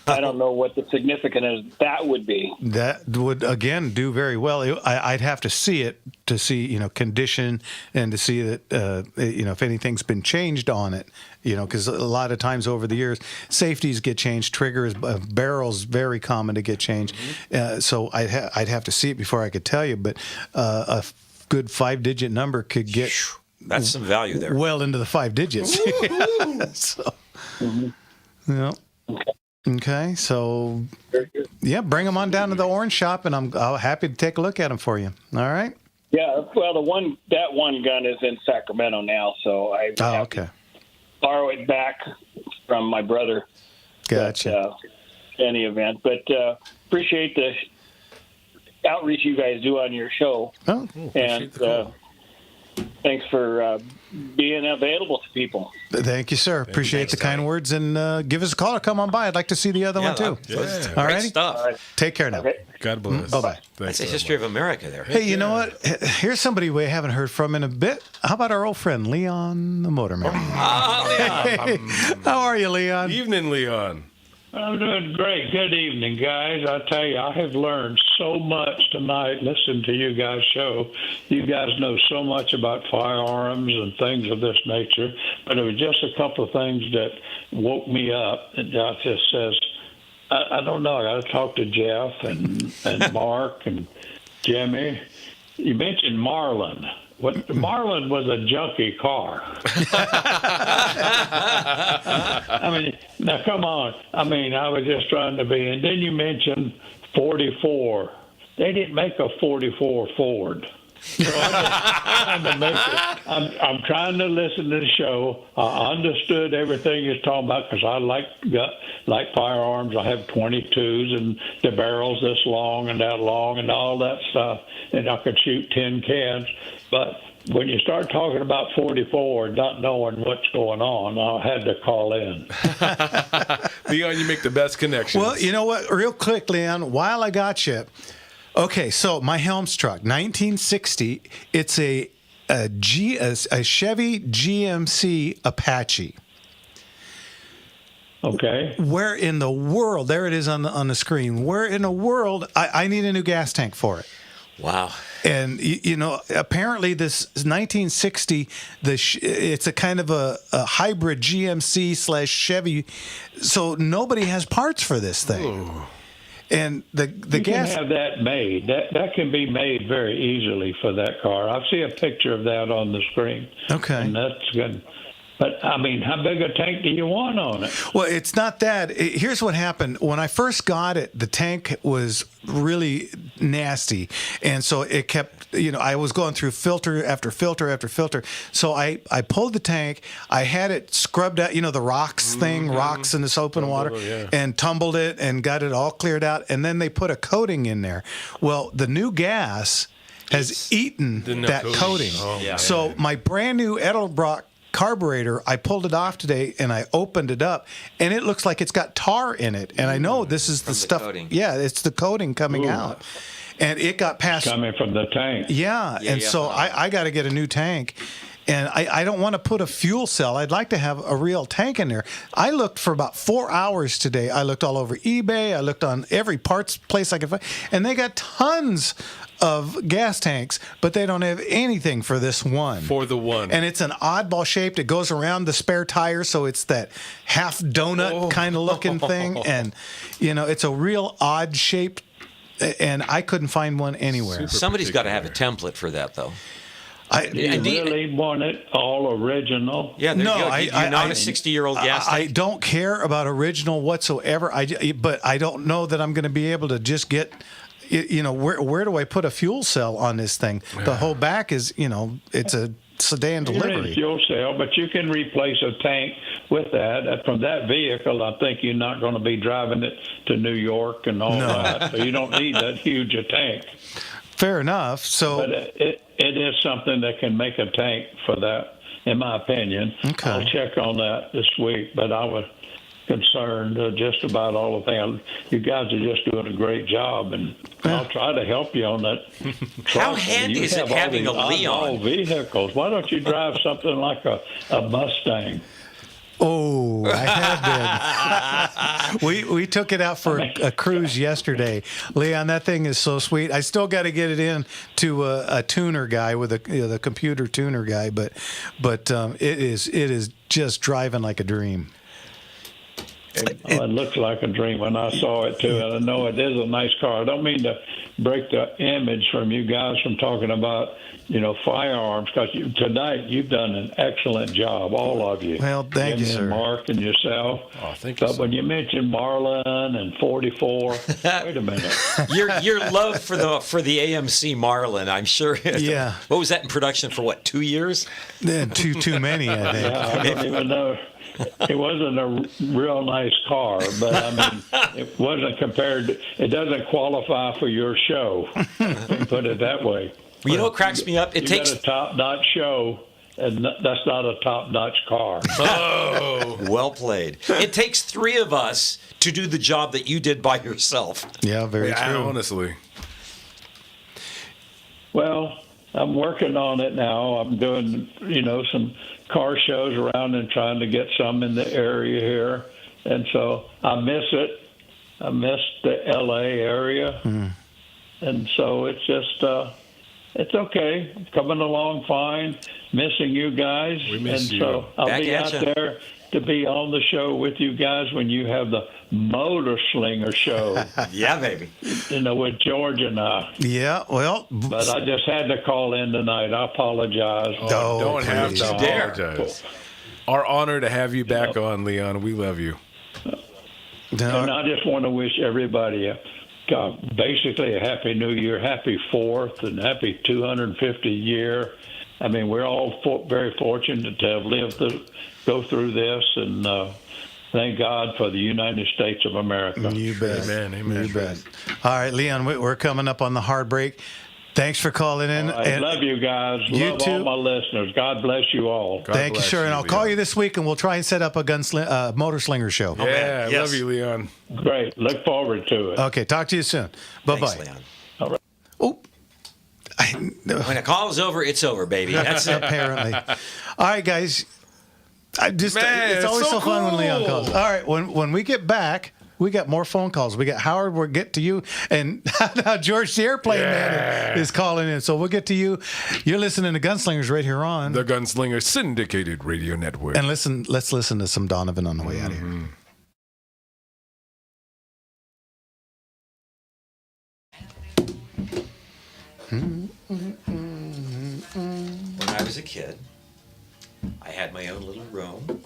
I don't know what the significance of that would be. that would, again, do very well. I'd have to see it to see, you know, condition and to see that, you know, if anything's been changed on it, you know, because a lot of times over the years, safeties get changed, triggers, barrels, very common to get changed. So I'd have to see it before I could tell you, but a good 5-digit number could get... That's some value there. Well into the 5 digits. So, yeah. Okay, so yeah, bring them on down to the orange shop, and I'm happy to take a look at them for you. All right. Yeah, well, that one gun is in Sacramento now, so I have to borrow it back from my brother. Gotcha. Any event, but appreciate the outreach you guys do on your show, and thanks for being available to people. Thank you, sir. Appreciate the kind words, and give us a call or come on by. I'd like to see the other one too. All right. Stuff. Take care now. Okay. God bless. Bye-bye. That's a history of America there. Hey, you know what? Here's somebody we haven't heard from in a bit. How about our old friend Leon the Motorman? Hey, how are you, Leon? Evening, Leon. I'm doing great. Good evening, guys. I tell you, I have learned so much tonight listening to you guys' show. You guys know so much about firearms and things of this nature, but it was just a couple of things that woke me up. And I just says, I don't know. I got to talk to Jeff and Mark and Jimmy. You mentioned Marlin. Marlin was a junky car. I mean, now come on. I mean, I was just trying to be. And then you mentioned 44. They didn't make a 44 Ford. So I'm trying to listen to the show. I understood everything you're talking about because I like firearms. I have 22s and the barrel's this long and that long and all that stuff. And I could shoot 10 cans. But when you start talking about 44, not knowing what's going on, I had to call in. Leon, you make the best connections. Well, you know what? Real quick, Leon, while I got you. Okay, so my Helms truck, 1960. It's a Chevy GMC Apache. Okay. Where in the world? There it is on the screen. Where in the world? I need a new gas tank for it. Wow. And apparently this 1960, it's a kind of a hybrid GMC / Chevy, so nobody has parts for this thing. Ooh. And the you gas can have that made. That can be made very easily for that car. I see a picture of that on the screen. Okay. And that's good. But, I mean, how big a tank do you want on it? Well, it's not that. Here's what happened. When I first got it, the tank was really nasty. And so it kept, I was going through filter after filter after filter. So I pulled the tank. I had it scrubbed out, the rocks thing, rocks in this open water, and tumbled it and got it all cleared out. And then they put a coating in there. Well, the new gas has eaten that coating. Oh, yeah. So my brand new Edelbrock carburetor, I pulled it off today and I opened it up and it looks like it's got tar in it. And I know this is the stuff. Coating. Yeah, it's the coating coming out. And it got past. Coming from the tank. Yeah. And so I got to get a new tank. And I don't want to put a fuel cell. I'd like to have a real tank in there. I looked for about 4 hours today. I looked all over eBay. I looked on every parts place I could find. And they got tons of gas tanks, but they don't have anything for this one. For the one. And it's an oddball shaped. It goes around the spare tire, so it's that half donut kind of looking thing. And, it's a real odd shape, and I couldn't find one anywhere. Somebody's got to have a template for that, though. You really want it all original? Yeah, no, you're not a 60-year-old gas tank. I don't care about original whatsoever. But I don't know that I'm going to be able to just get, where do I put a fuel cell on this thing? The whole back is, it's a sedan delivery. Fuel cell, but you can replace a tank with that. From that vehicle, I think you're not going to be driving it to New York and all that. So you don't need that huge a tank. Fair enough. So, but it is something that can make a tank for that, in my opinion. Okay. I'll check on that this week, but I was concerned just about all the things. You guys are just doing a great job, and I'll try to help you on that. How handy is it having a Leon? Vehicles. Why don't you drive something like a Mustang? Oh, I have been. we took it out for a cruise yesterday. Leon, that thing is so sweet. I still got to get it in to a tuner guy with the computer tuner guy, but it is just driving like a dream. It looks like a dream when I saw it too, and I know it is a nice car. I don't mean to break the image from you guys from talking about firearms, because tonight you've done an excellent job, all of you. Well, thank you, sir. Mark and yourself. Oh, thank you. But when you mentioned Marlin and 44, wait a minute. Your love for the AMC Marlin, I'm sure. Yeah. What was that in production for? 2 years? Too many, I think. Yeah, I don't even know. It wasn't a real nice car, but I mean, it wasn't compared. It doesn't qualify for your show. Put it that way. Well, what cracks me up? It takes got a top-notch show, and that's not a top-notch car. Oh, well played. It takes three of us to do the job that you did by yourself. Yeah, very true. Honestly. Well, I'm working on it now. I'm doing, some car shows around and trying to get some in the area here. And so I miss it. I miss the L.A. area. And so it's just, it's okay. I'm coming along fine. Missing you guys. We miss you. So I'll be out there to be on the show with you guys when you have the Motor Slinger show. Yeah, baby. With George and I. Yeah, well. But I just had to call in tonight. I apologize. Oh, don't have to apologize. Our honor to have you back on, Leon. We love you. And I just want to wish everybody basically a happy New Year, happy 4th, and happy 250 year. I mean, we're all very fortunate to have lived to go through this, and thank God for the United States of America. You bet. Amen. You bet. All right, Leon, we're coming up on the hard break. Thanks for calling in. I love you guys. You love too. all my listeners. God bless you all. Thank you, sir. And I'll call you this week, and we'll try and set up a Motor Slinger show. Yeah, I love you, Leon. Great. Look forward to it. Okay, talk to you soon. Bye-bye. Thanks, Leon. All right. Oh. When a call is over, it's over, baby. That's it. Apparently. All right, guys. It's always so fun when Leon calls. All right, when we get back, we got more phone calls. We got Howard. We'll get to you, and now George the Airplane Man is calling in. So we'll get to you. You're listening to Gunslingers right here on the Gunslinger Syndicated Radio Network. And let's listen to some Donovan on the way out of here. When I was a kid, I had my own little room.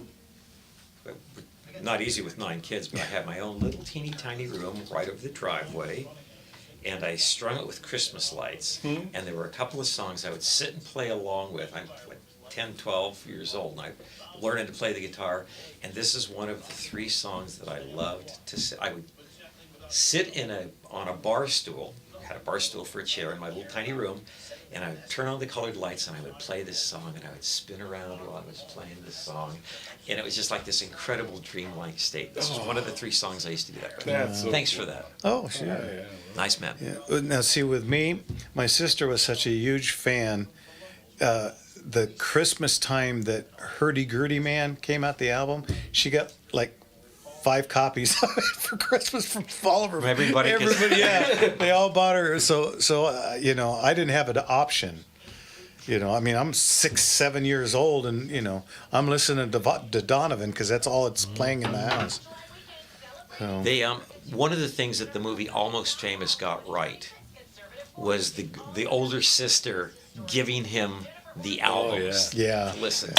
Not easy with 9 kids, but I had my own little teeny tiny room right over the driveway. And I strung it with Christmas lights. And there were a couple of songs I would sit and play along with. I'm like 10, 12 years old, and I learned to play the guitar. And this is one of the 3 songs that I loved to sit. I would sit on a bar stool, had a bar stool for a chair in my little tiny room, and I would turn on the colored lights and I would play this song, and I would spin around while I was playing this song. And it was just like this incredible dreamlike state. This was one of the 3 songs I used to do that with. Thanks for that. Oh, sure. Yeah. Nice man. Yeah. Now, see, with me, my sister was such a huge fan. The Christmas time that Hurdy Gurdy Man came out, the album, she got like 5 copies of it for Christmas from all of her. Everybody, yeah, they all bought her. So I didn't have an option. I mean, I'm 6, 7 years old, and I'm listening to Donovan because that's all it's playing in the house. So. They one of the things that the movie Almost Famous got right was the older sister giving him the albums to listen.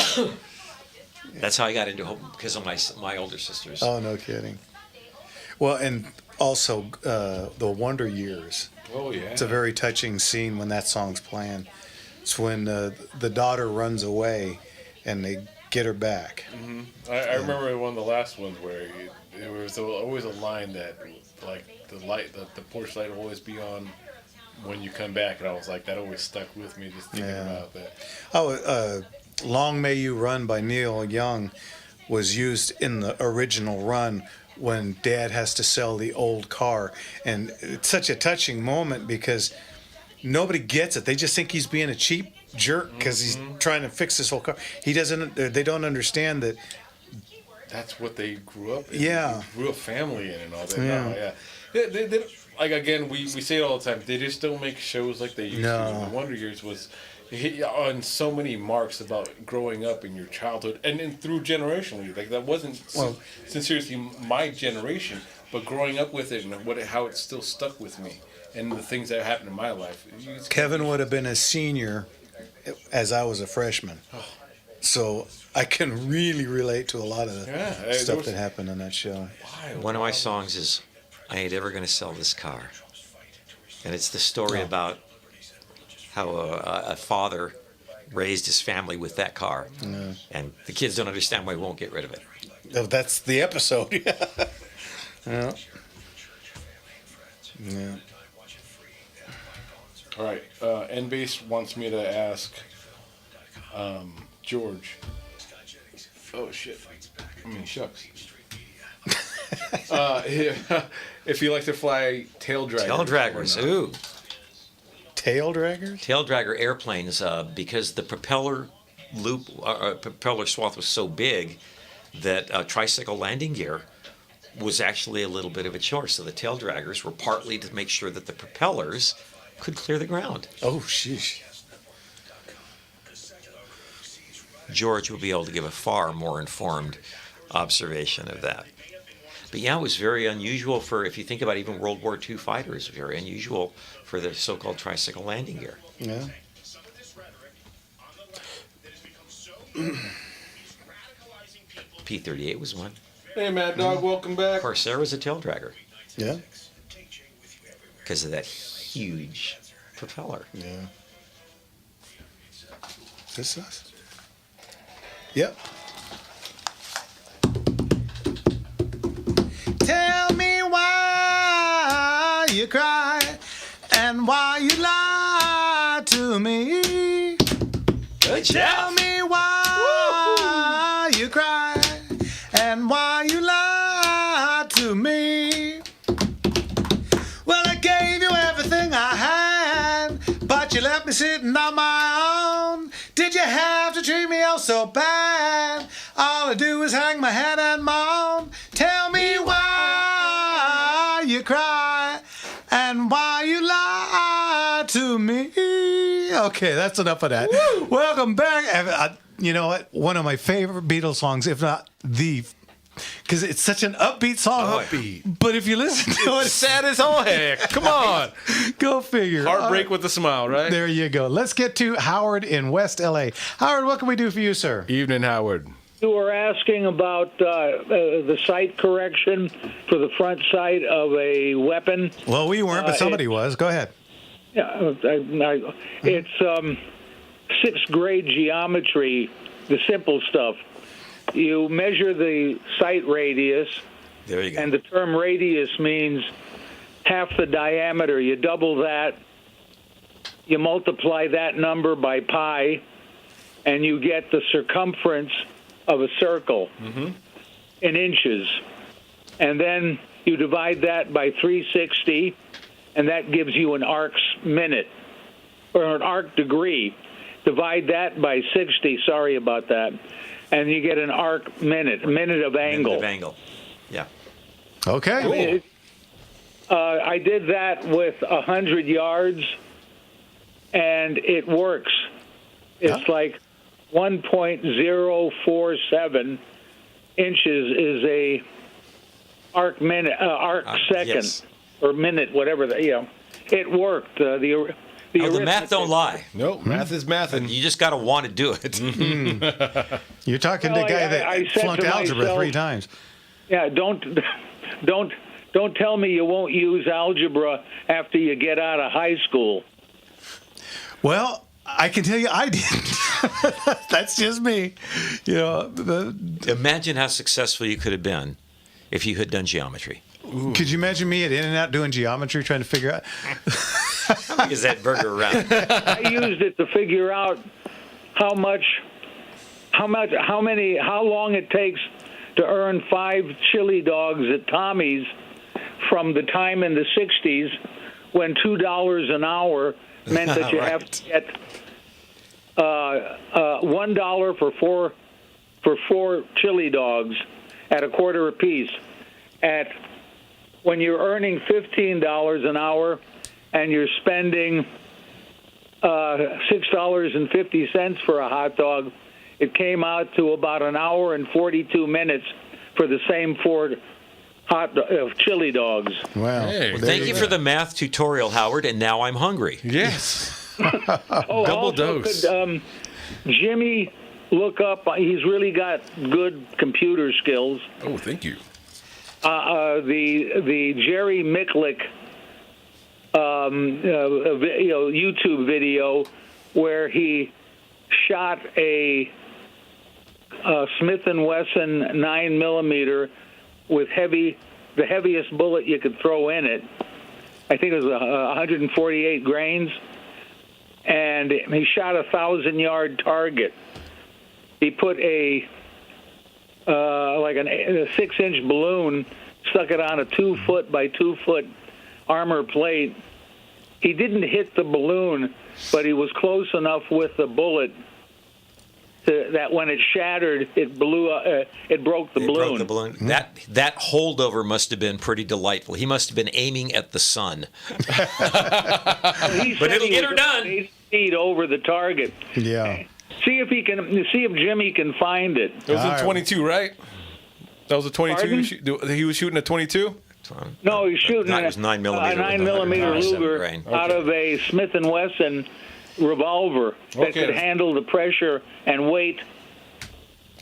That's how I got into it, because of my older sisters. Oh, no kidding. Well, and also the Wonder Years. Oh, yeah. It's a very touching scene when that song's playing. It's when the daughter runs away and they get her back. Mm-hmm. I remember one of the last ones where there was always a line that, like, the porch light will always be on when you come back, and I was like, that always stuck with me just thinking about that. Oh, Long May You Run by Neil Young was used in the original run when Dad has to sell the old car. And it's such a touching moment because nobody gets it. They just think he's being a cheap jerk because he's trying to fix this whole car. They don't understand that. That's what they grew up in. Yeah. They grew a family in and all that. Yeah. No, yeah. They, like, again, we say it all the time. They just don't make shows like they used to. The Wonder Years was on so many marks about growing up in your childhood and through generationally. Like, that wasn't seriously my generation, but growing up with it and how it still stuck with me and the things that happened in my life. Kevin would have been a senior as I was a freshman. So I can really relate to a lot of the stuff that happened on that show. One of my songs is I Ain't Ever Gonna Sell This Car. And it's the story about how a father raised his family with that car. Yeah. And the kids don't understand why he won't get rid of it. Oh, that's the episode. Yeah. Yeah. All right. N-Base wants me to ask George. Oh, shit. I mean, shucks. If you like to fly tail draggers. Tail draggers, ooh. Tail draggers? Tail dragger airplanes, because the propeller propeller swath was so big that tricycle landing gear was actually a little bit of a chore. So the tail draggers were partly to make sure that the propellers could clear the ground. Oh, sheesh. George will be able to give a far more informed observation of that. But yeah, it was very unusual if you think about even World War II fighters, very unusual for the so-called tricycle landing gear. Yeah. P-38 was one. Hey, Mad Dog, welcome back. Corsair was a tail dragger. Yeah. Because of that huge propeller. Yeah. Is this us? Yep. Tell me why you cry and why you lie to me. Good Tell me why you cry and why you lie to me. Well, I gave you everything I had, but you left me sitting on my own. Did you have to treat me oh so bad? All I do is hang my head and moan. Tell me why you cry and why you lie to me. Okay, that's enough of that. Woo! Welcome back. You know what? One of my favorite Beatles songs, if not the, because it's such an upbeat song. Upbeat. But if you listen to it, Sad as all heck. Come on. Go figure. Heartbreak with a smile, right? There you go. Let's get to Howard in West LA. Howard, what can we do for you, sir? Evening, Howard. You were asking about the sight correction for the front sight of a weapon. Well, we weren't, but somebody was. Go ahead. Yeah, it's sixth grade geometry, the simple stuff. You measure the sight radius. There you go. And the term radius means half the diameter. You double that, you multiply that number by pi, and you get the circumference of a circle in inches. And then you divide that by 360, and that gives you an arc's minute, or an arc degree. Divide that by 60, sorry about that, and you get an arc minute, a minute of angle. Minute of angle, yeah. Okay. I mean, I did that with 100 yards, and it works. It's like 1.047 inches is a arc minute, second, yes. or minute, whatever. It worked. The math don't lie. Nope, math is math, and you just got to want to do it. You're talking to a guy that flunked algebra 3 times. Yeah, don't tell me you won't use algebra after you get out of high school. Well, I can tell you I didn't. That's just me. You know, Imagine how successful you could have been if you had done geometry. Ooh. Could you imagine me at In-N-Out doing geometry, trying to figure out? How big is that burger around? I used it to figure out how long it takes to earn 5 chili dogs at Tommy's from the time in the 60s when $2 an hour meant that you have to get $1 for four chili dogs at a quarter apiece. When you're earning $15 an hour and you're spending $6.50 for a hot dog, it came out to about an hour and 42 minutes for the same 4 chili dogs. Wow. Hey, well, thank you for the math tutorial, Howard, and now I'm hungry. Yes. Double dose. Could Jimmy look up? He's really got good computer skills. Oh, thank you. The Jerry Micklick YouTube video where he shot a Smith & Wesson 9mm with the heaviest bullet you could throw in it. I think it was 148 grains, and he shot a 1,000-yard target. He put a 6-inch balloon, stuck it on a 2-foot by 2-foot armor plate. He didn't hit the balloon, but he was close enough with the bullet that when it shattered, it blew. It broke the balloon. Broke the balloon. Mm-hmm. That holdover must have been pretty delightful. He must have been aiming at the sun. But it'll get her done. 8 feet over the target. Yeah. See if Jimmy can find it. It was in 22, right? That was a 22. Pardon? He was shooting a 22. No, he's shooting it was 9mm. a 9mm Luger out of a Smith & Wesson revolver that could handle the pressure and weight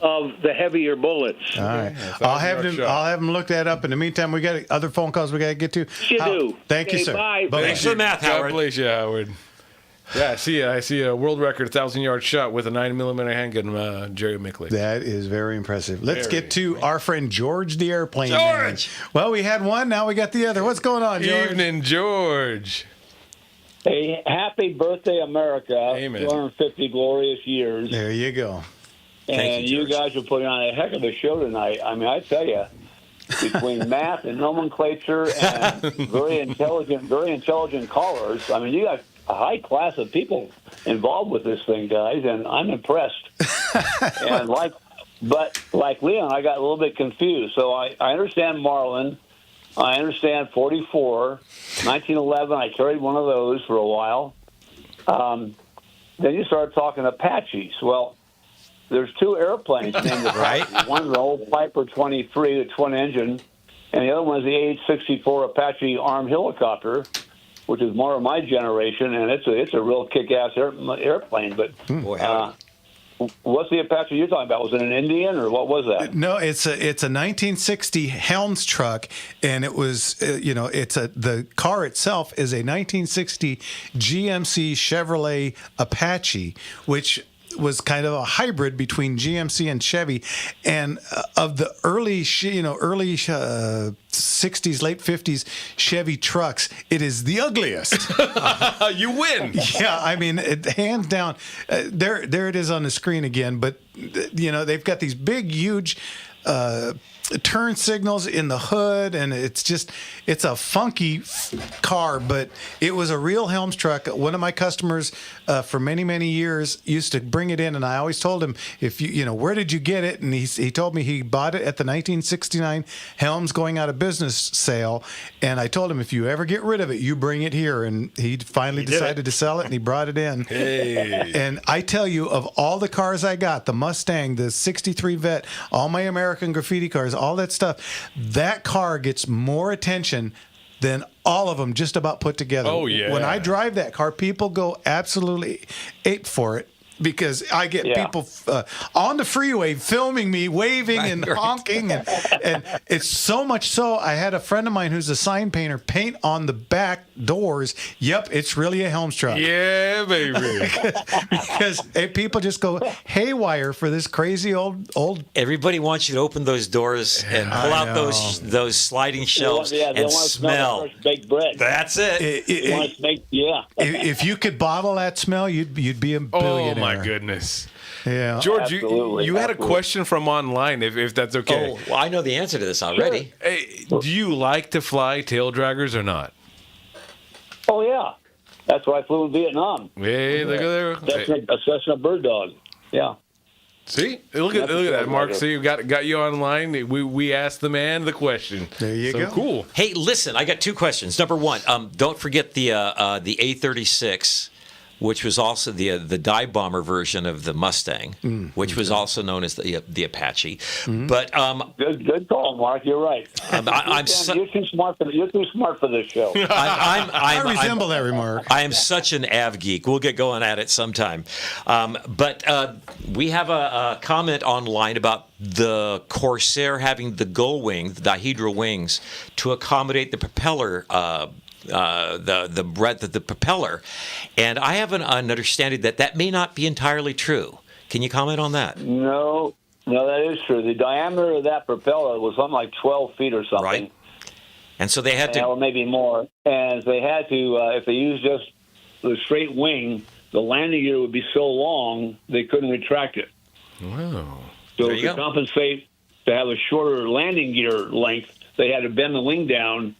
of the heavier bullets. All right. I'll have him look that up. In the meantime, we got other phone calls we got to get to. You do. Thank you, sir. Bye. Thanks for the math, Howard. God bless you, Howard. Yeah, I see a world record 1,000-yard shot with a 9mm handgun, Jerry Micklick. That is very impressive. Let's get to our friend George the Airplane George! Man. Well, we had one, now we got the other. What's going on, George? Evening, George. Hey, happy birthday, America. Amen. 250 glorious years. There you go. And you guys are putting on a heck of a show tonight. I mean, I tell you, between math and nomenclature and very intelligent callers, I mean, you got a high class of people involved with this thing, guys, and I'm impressed. And like But like Leon, I got a little bit confused. So I understand Marlin. I understand 44. 1911, I carried one of those for a while. Then you start talking Apaches. Well, there's two airplanes named Apache. Right. One's an old Piper 23, the twin engine, and the other one is the AH-64 Apache armed helicopter, which is more of my generation, and it's a real kick-ass airplane. But what's the Apache you're talking about? Was it an Indian, or what was that? No, it's a 1960 Helms truck, and it was the car itself is a 1960 GMC Chevrolet Apache, which was kind of a hybrid between GMC and Chevy, and of the early 60s, late 50s Chevy trucks, it is the ugliest. You win. Yeah, I mean, hands down. There it is on the screen again. But they've got these big, huge turn signals in the hood, and it's a funky car, but it was a real Helms truck. One of my customers for many, many years used to bring it in, and I always told him, if where did you get it? And he told me he bought it at the 1969 Helms going out of business sale, and I told him, if you ever get rid of it, you bring it here. And he finally decided to sell it, and he brought it in. Hey. And I tell you, of all the cars I got, the Mustang, the 63 Vet, all my American Graffiti cars, all that stuff, that car gets more attention than all of them just about put together. Oh, yeah. When I drive that car, people go absolutely ape for it, because I get people on the freeway filming me, waving and honking. And it's so much so, I had a friend of mine who's a sign painter paint on the back doors, yep, it's really a Helms truck. Yeah, baby. Because people just go haywire for this crazy old. Everybody wants you to open those doors and pull out those sliding shelves and smell. Baked bread. That's it. If you could bottle that smell, you'd be a billionaire. Oh my goodness. Yeah, George, you had a question from online, if that's okay. Oh, well, I know the answer to this already. Sure. Hey, do you like to fly tail draggers or not? Oh yeah, that's why I flew in Vietnam. Hey, look at there. A Cessna Bird Dog. Yeah. See, look at that, Mark. See, got you online. We asked the man the question. There you go. Cool. Hey, listen, I got two questions. Number one, don't forget the A36, which was also the dive bomber version of the Mustang, which was also known as the Apache. But good call, Mark. You're right. You're too smart for this show. I resemble that remark. I am such an av geek. We'll get going at it sometime. But we have a comment online about the Corsair having the gull wing, the dihedral wings, to accommodate the propeller. The breadth of the propeller, and I have an understanding that may not be entirely true. Can you comment on that? No, that is true. The diameter of that propeller was something like 12 feet or something. Right. And so they had to, or maybe more. And they had to, if they used just the straight wing, the landing gear would be so long they couldn't retract it. Wow. So to compensate to have a shorter landing gear length, they had to bend the wing down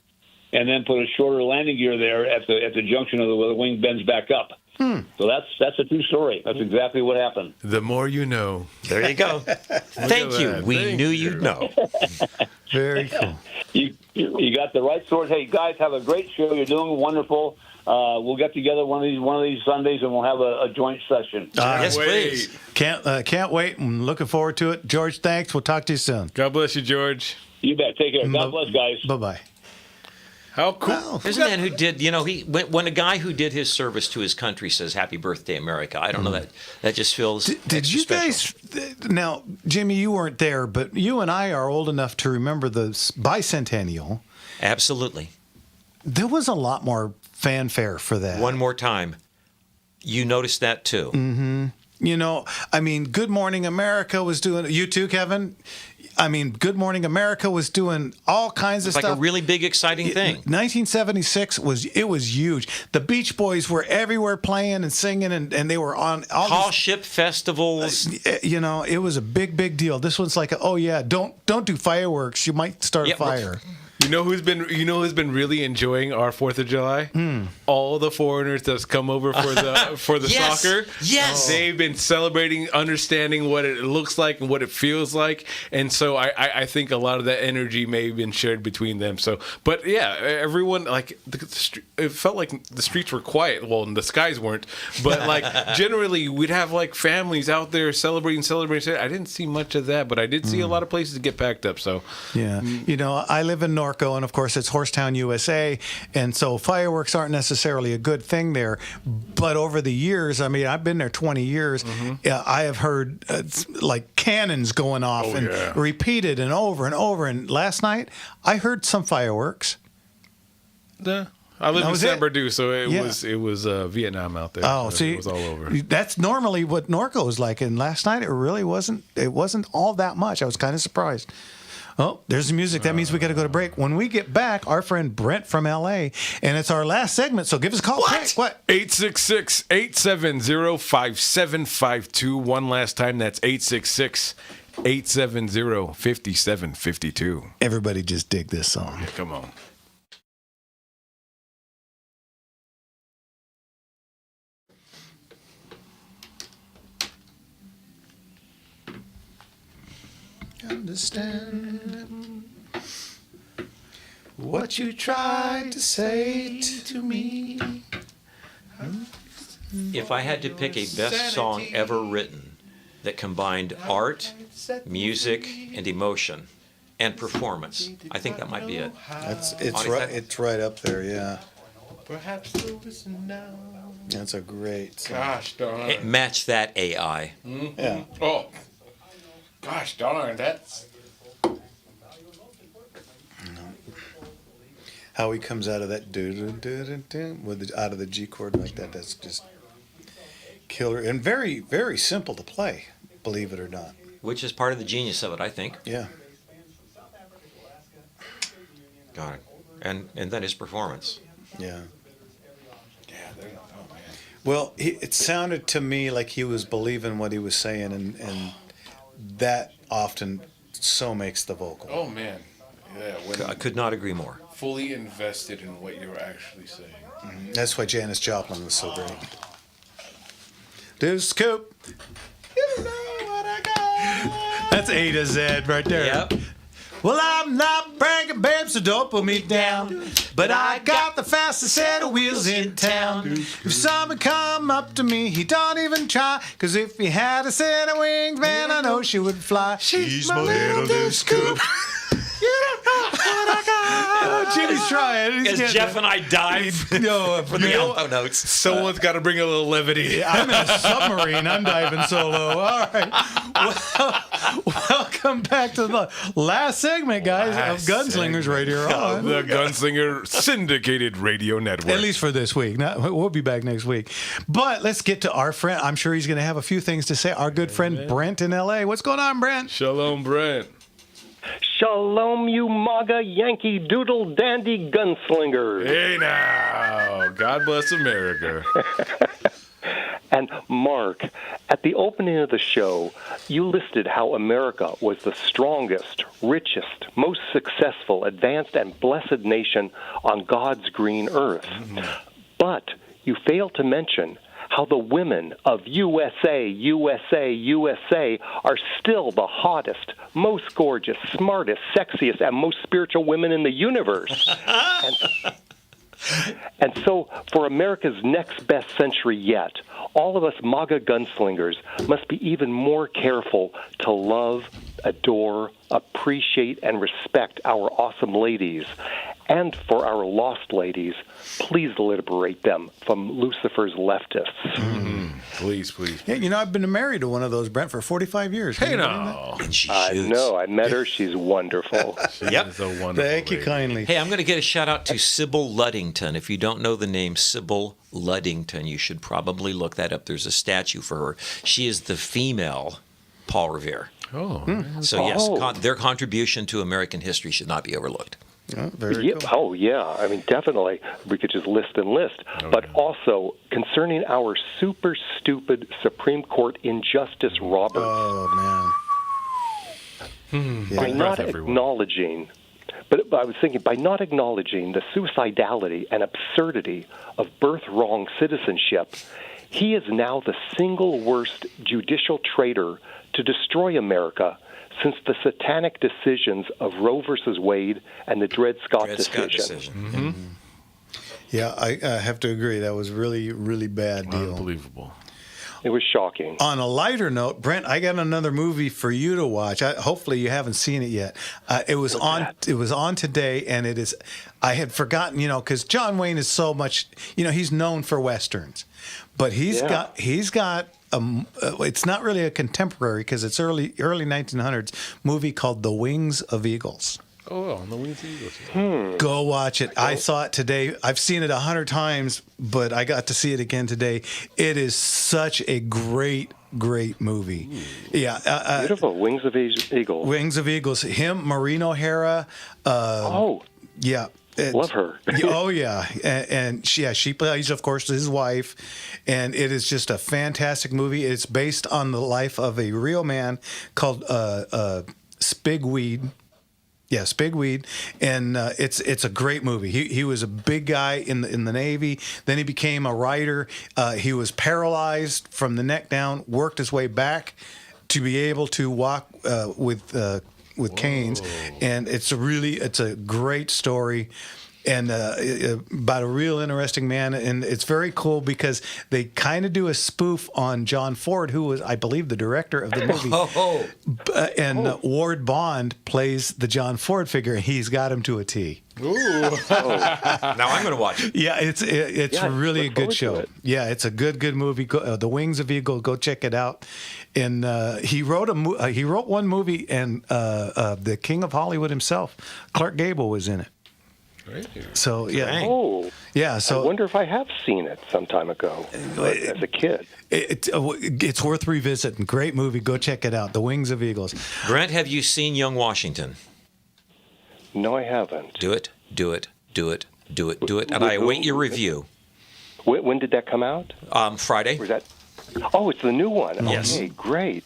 and then put a shorter landing gear there at the junction of where the wing bends back up. So that's a true story. That's exactly what happened. The more you know. There you go. Thank you. We knew you'd know. Very cool. You got the right source. Hey, guys, have a great show. You're doing wonderful. We'll get together one of these Sundays, and we'll have a joint session. Yes, please. Can't wait. I'm looking forward to it. George, thanks. We'll talk to you soon. God bless you, George. You bet. Take care. God bless, guys. Bye-bye. How cool. There's a man who did, when a guy who did his service to his country says, "Happy birthday, America," I don't know, that just feels Did you special. guys, now, Jimmy, you weren't there, but you and I are old enough to remember the bicentennial. Absolutely. There was a lot more fanfare for that. One more time. You noticed that too. Mm-hmm. Good Morning America was doing, you too, Kevin? Good Morning America was doing all kinds of stuff. Like a really big, exciting thing. 1976 was huge. The Beach Boys were everywhere playing and singing, and they were on all Tall ship festivals. It was a big, big deal. This one's like, don't do fireworks. You might start a fire. You know who's been really enjoying our 4th of July? All the foreigners that's come over for the Yes. soccer. Yes. They've been celebrating, understanding what it looks like and what it feels like, and so I think a lot of that energy may have been shared between them. So, but yeah, everyone like it felt like the streets were quiet. Well, the skies weren't, but like generally we'd have like families out there celebrating. I didn't see much of that, but I did see a lot of places get packed up. So Yeah. You know, I live in Norco, and of course it's Horsetown, USA, and so fireworks aren't necessarily a good thing there. But over the years, I mean, I've been there 20 years, I have heard like cannons going off repeated and over and over. And last night, I heard some fireworks. Yeah. I live in San Bernardino, so it was Vietnam out there. Oh, so see, it was all over. That's normally what Norco is like, and last night it really wasn't. It wasn't all that much. I was kind of surprised. Oh, there's the music. That means we got to go to break. When we get back, our friend Brent from LA, and it's our last segment. So give us a call. What? 866-870-5752. One last time. That's 866-870-5752. Everybody just dig this song. Yeah, come on. Understand what you tried to say to me. If I had to pick a best song ever written that combined art, music, and emotion and performance, I think that might be it. It's right up there, yeah. Perhaps you'll listen now. That's a great song. Gosh darn. It matched that AI. Yeah. Oh. Gosh darn, that's... How he comes out of that out of the G chord like that, that's just killer. And very, very simple to play, believe it or not. Which is part of the genius of it, I think. Yeah. Got it. And then his performance. Yeah. Well, it sounded to me like he was believing what he was saying, and that often so makes the vocal. Oh, man. Yeah, I could not agree more. Fully invested in what you're actually saying. That's why Janis Joplin was so great. Do scoop. You know what I got. That's A to Z right there. Yep. Well, I'm not bragging, babe, so don't put me down. But I got the fastest set of wheels in town. If someone come up to me, he don't even try. Cause if he had a set of wings, man, I know she would fly. She's my little do scoop. You don't know what I got. Jimmy's trying. As Jeff and I dive for the alto notes. Someone's got to bring a little levity. I'm in a submarine. I'm diving solo. All right. Well, welcome back to the last segment, guys, of Gunslingers Radio On. The Gunslinger Syndicated Radio Network. At least for this week. We'll be back next week. But let's get to our friend. I'm sure he's going to have a few things to say. Our good friend Brent in L.A. What's going on, Brent? Shalom, Brent. Shalom, you MAGA Yankee Doodle Dandy Gunslingers. Hey now, God bless America. And Mark, at the opening of the show, you listed how America was the strongest, richest, most successful, advanced, and blessed nation on God's green earth. But you failed to mention how the women of USA are still the hottest, most gorgeous, smartest, sexiest, and most spiritual women in the universe. And so, for America's next best century yet, all of us MAGA gunslingers must be even more careful to love, adore, appreciate, and respect our awesome ladies. And for our lost ladies, please liberate them from Lucifer's leftists. Please, please. Yeah, you know, I've been married to one of those, Brent, for 45 years. Hey, no. And she I shoots. know. I met her. She's wonderful. Yep. So wonderful. Thank you kindly. Hey, I'm going to get a shout out to Sybil Luddington. If you don't know the name Sybil Luddington, you should probably look that up. There's a statue for her. She is the female Paul Revere. Oh. So, yes, their contribution to American history should not be overlooked. Oh, very cool. Oh, yeah. I mean, definitely. We could just list and list. But also, concerning our super stupid Supreme Court injustice, Robert. Oh, man. By not acknowledging But I was thinking, by not acknowledging the suicidality and absurdity of birth-wrong citizenship, he is now the single worst judicial traitor to destroy America since the satanic decisions of Roe versus Wade and the Dred Scott decision. Mm-hmm. Yeah, I have to agree. That was really, really bad deal. Unbelievable. It was shocking. On a lighter note, Brent, I got another movie for you to watch. Hopefully, you haven't seen it yet. It was on today, and it is. I had forgotten, because John Wayne is so much. He's known for westerns, but he's got. It's not really a contemporary because it's early 1900s movie called The Wings of Eagles. Oh, on the Wings of Eagles. Go watch it. I saw it today. I've seen it 100 times, but I got to see it again today. It is such a great movie. Yeah. Beautiful. Wings of Eagles. Wings of Eagles. Him, Maureen O'Hara. Yeah. Love her. Oh, yeah. And she plays, of course, his wife. And it is just a fantastic movie. It's based on the life of a real man called Spigweed. Yeah, Spigweed, and it's a great movie. He was a big guy in the Navy. Then he became a writer. He was paralyzed from the neck down. Worked his way back to be able to walk with canes. And it's a great story. And about a real interesting man. And it's very cool because they kind of do a spoof on John Ford, who was, I believe, the director of the movie. Ward Bond plays the John Ford figure, and he's got him to a T. Now I'm going to watch it. Yeah, it's really a good show. Yeah, it's a good movie. The Wings of Eagle, go check it out. And he wrote one movie, and the King of Hollywood himself, Clark Gable, was in it. Right. So yeah. So I wonder if I have seen it some time ago as a kid. It's worth revisiting. Great movie. Go check it out. The Wings of Eagles. Brent, have you seen Young Washington? No, I haven't. Do it. And I await your review. When did that come out? Friday. It's the new one. Yes. Okay, great.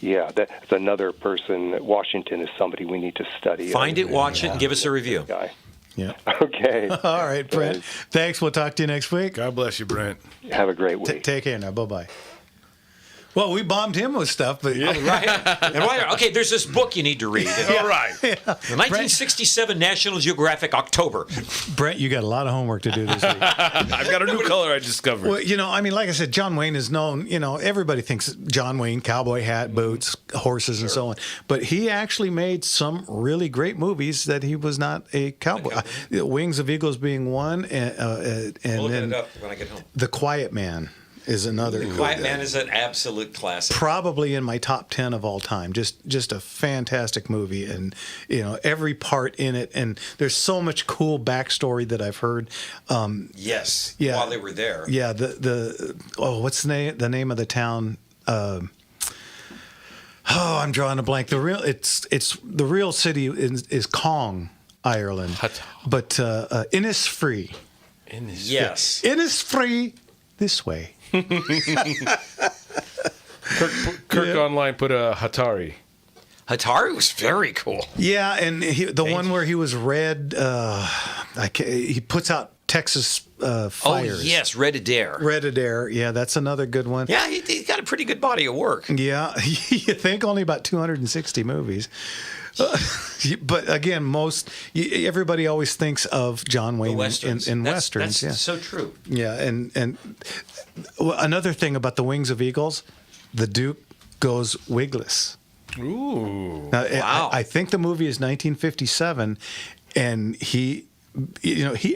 Yeah, that's another person. Washington is somebody we need to study. Find it, watch it, and give us a review. Guy. Yeah. Okay. All right, Brent. Thanks. We'll talk to you next week. God bless you, Brent. Have a great week. Take care now. Bye-bye. Well, we bombed him with stuff, but Okay, there's this book you need to read. All right. The 1967 National Geographic October. Brent, you got a lot of homework to do this week. I've got a new color I discovered. Well, like I said, John Wayne is known, everybody thinks John Wayne, cowboy hat, boots, horses, and so on. But he actually made some really great movies that he was not a cowboy. Wings of Eagles being one, and We'll look then it up when I get home. The Quiet Man is another. The Quiet Man is an absolute classic. Probably in my top 10 of all time. Just a fantastic movie, and every part in it, and there's so much cool backstory that I've heard. Yes. Yeah. While they were there. Yeah. What's the name of the town? I'm drawing a blank. The real city is Kong, Ireland, but Innisfree. Yes. Innisfree this way. Kirk Online put a Hatari. Hatari was very cool. Yeah, and one where he was red. He puts out Texas fires. Oh yes, Red Adair. Yeah, that's another good one. Yeah, he got a pretty good body of work. Yeah, you think only about 260 movies. But again, everybody always thinks of John Wayne in westerns. That's so true. Yeah, and another thing about the Wings of Eagles, the Duke goes wigless. Ooh! Now, wow! I think the movie is 1957, and he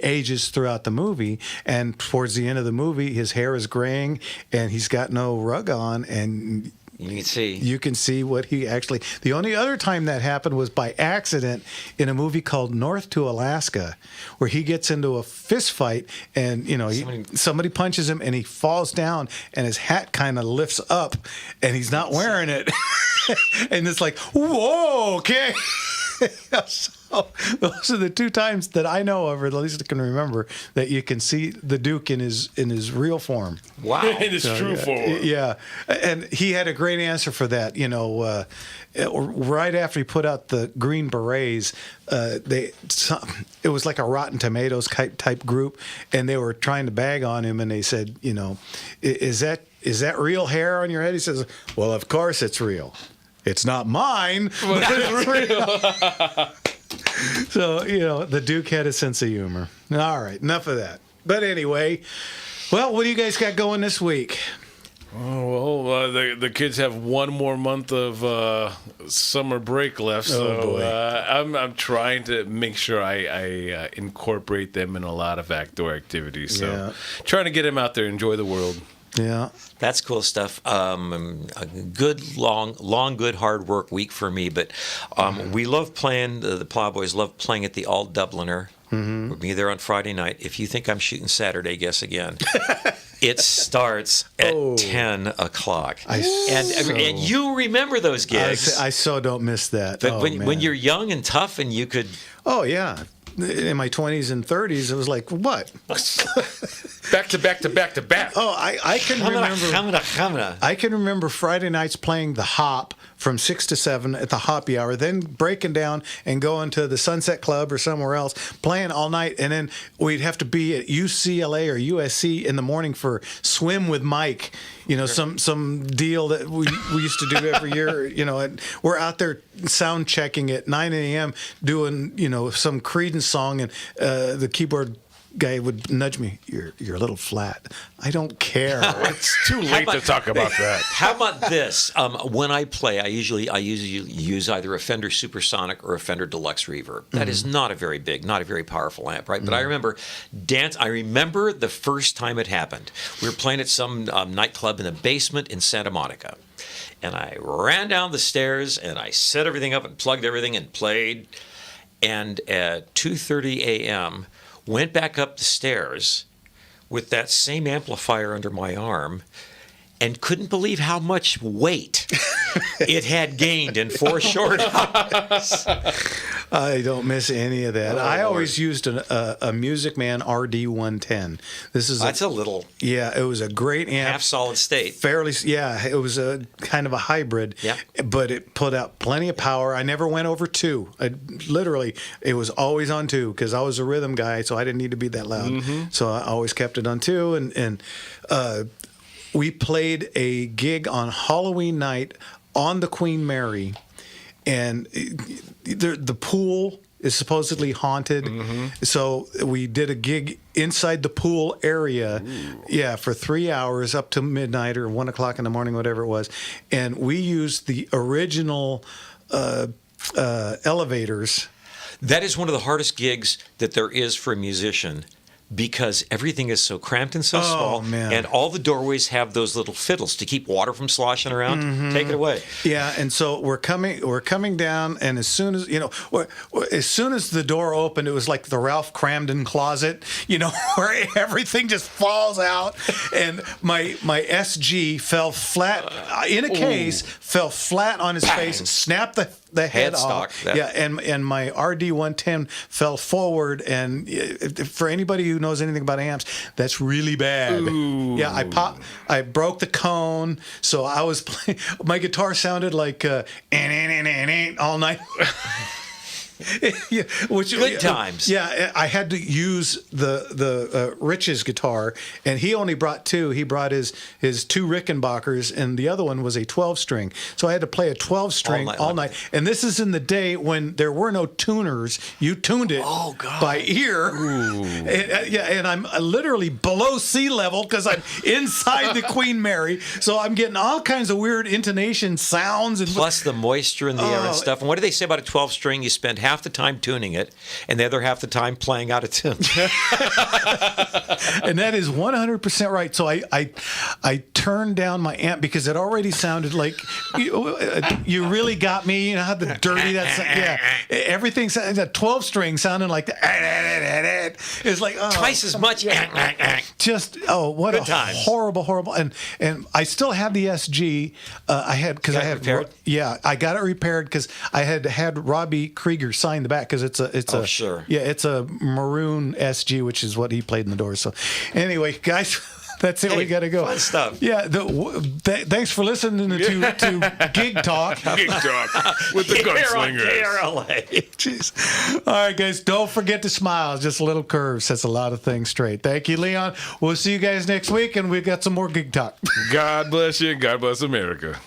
ages throughout the movie, and towards the end of the movie, his hair is graying, and he's got no rug on, and you can see what he actually. The only other time that happened was by accident in a movie called North to Alaska, where he gets into a fist fight, and somebody punches him, and he falls down, and his hat kind of lifts up, and he's not wearing it, and it's like, whoa, okay. So those are the two times that I know of, or at least I can remember, that you can see the Duke in his real form. Wow. In his true form. Yeah, and he had a great answer for that. Right after he put out the Green Berets, it was like a Rotten Tomatoes type group, and they were trying to bag on him, and they said, is that real hair on your head? He says, well, of course it's real. It's not mine, but it's real. So, the Duke had a sense of humor. All right, enough of that. But anyway, well, what do you guys got going this week? Oh, well, the kids have one more month of summer break left, so boy. I'm trying to make sure I incorporate them in a lot of outdoor activities. So trying to get them out there, enjoy the world. Yeah. That's cool stuff. A good, long, good, hard work week for me. But we love playing, the Plowboys love playing at the All Dubliner. Mm-hmm. We'll be there on Friday night. If you think I'm shooting Saturday, guess again. It starts at 10 o'clock. And you remember those gigs. I so don't miss that. But when you're young and tough and you could... Oh, yeah. In my 20s and 30s, it was like, what? Back to back to back to back. Oh, I can remember. I can remember Friday nights playing the Hop from 6 to 7 at the Hoppy Hour, then breaking down and going to the Sunset Club or somewhere else, playing all night, and then we'd have to be at UCLA or USC in the morning for Swim with Mike. Some deal that we used to do every year. And we're out there sound checking at 9 a.m. doing some Creedence song, and the keyboard guy would nudge me. You're a little flat. I don't care. It's too late to talk about that. How about this? When I play, I usually use either a Fender Supersonic or a Fender Deluxe Reverb. That is not a very big, not a very powerful amp, right? But I remember the first time it happened. We were playing at some nightclub in the basement in Santa Monica. And I ran down the stairs and I set everything up and plugged everything and played. And at 2:30 a.m., went back up the stairs with that same amplifier under my arm and couldn't believe how much weight it had gained in 4 short hours. I don't miss any of that. I always used a Music Man RD110. That's a little... Yeah, it was a great amp. Half solid state. It was a kind of a hybrid. Yep. But it put out plenty of power. I never went over 2. It was always on 2 because I was a rhythm guy, so I didn't need to be that loud. Mm-hmm. So I always kept it on 2. And we played a gig on Halloween night on the Queen Mary, and the pool is supposedly haunted. Mm-hmm. So we did a gig inside the pool area, for 3 hours up to midnight or 1 o'clock in the morning, whatever it was. And we used the original elevators. That is one of the hardest gigs that there is for a musician, because everything is so cramped and so small, and all the doorways have those little fiddles to keep water from sloshing around. Mm-hmm. Take it away. Yeah, and so we're coming down, and as soon as the door opened, it was like the Ralph Cramden closet, where everything just falls out, and my SG fell flat in a case, fell flat on his face, snapped the head off. And my RD110 fell forward, and for anybody who knows anything about amps, that's really bad. Ooh. Yeah, I broke the cone, so I was playing. My guitar sounded like all night. Good times. Yeah, I had to use the Rich's guitar, and he only brought 2. He brought his 2 Rickenbackers, and the other one was a 12-string. So I had to play a 12-string all night. And this is in the day when there were no tuners. You tuned it by ear. And I'm literally below sea level because I'm inside the Queen Mary. So I'm getting all kinds of weird intonation sounds. And plus the moisture in the air and stuff. And what do they say about a 12-string? You spend half the time tuning it, and the other half the time playing out of tune. And that is 100% right. So I turned down my amp because it already sounded like you really got me. You know how the dirty everything sounded. That 12-string sounded like it's like twice as much. Just what good a times. Horrible. And I still have the SG. I got it repaired because I had Robbie Krieger sign the back because it's a sure. Yeah, it's a maroon SG, which is what he played in the Doors. So anyway, guys. That's it. Hey, we got to go. Fun stuff. Yeah. Thanks for listening to Gig Talk. Gig Talk with the Here on Gunslingers. KRLA. Jeez. All right, guys. Don't forget to smile. Just a little curve sets a lot of things straight. Thank you, Leon. We'll see you guys next week, and we've got some more Gig Talk. God bless you. God bless America.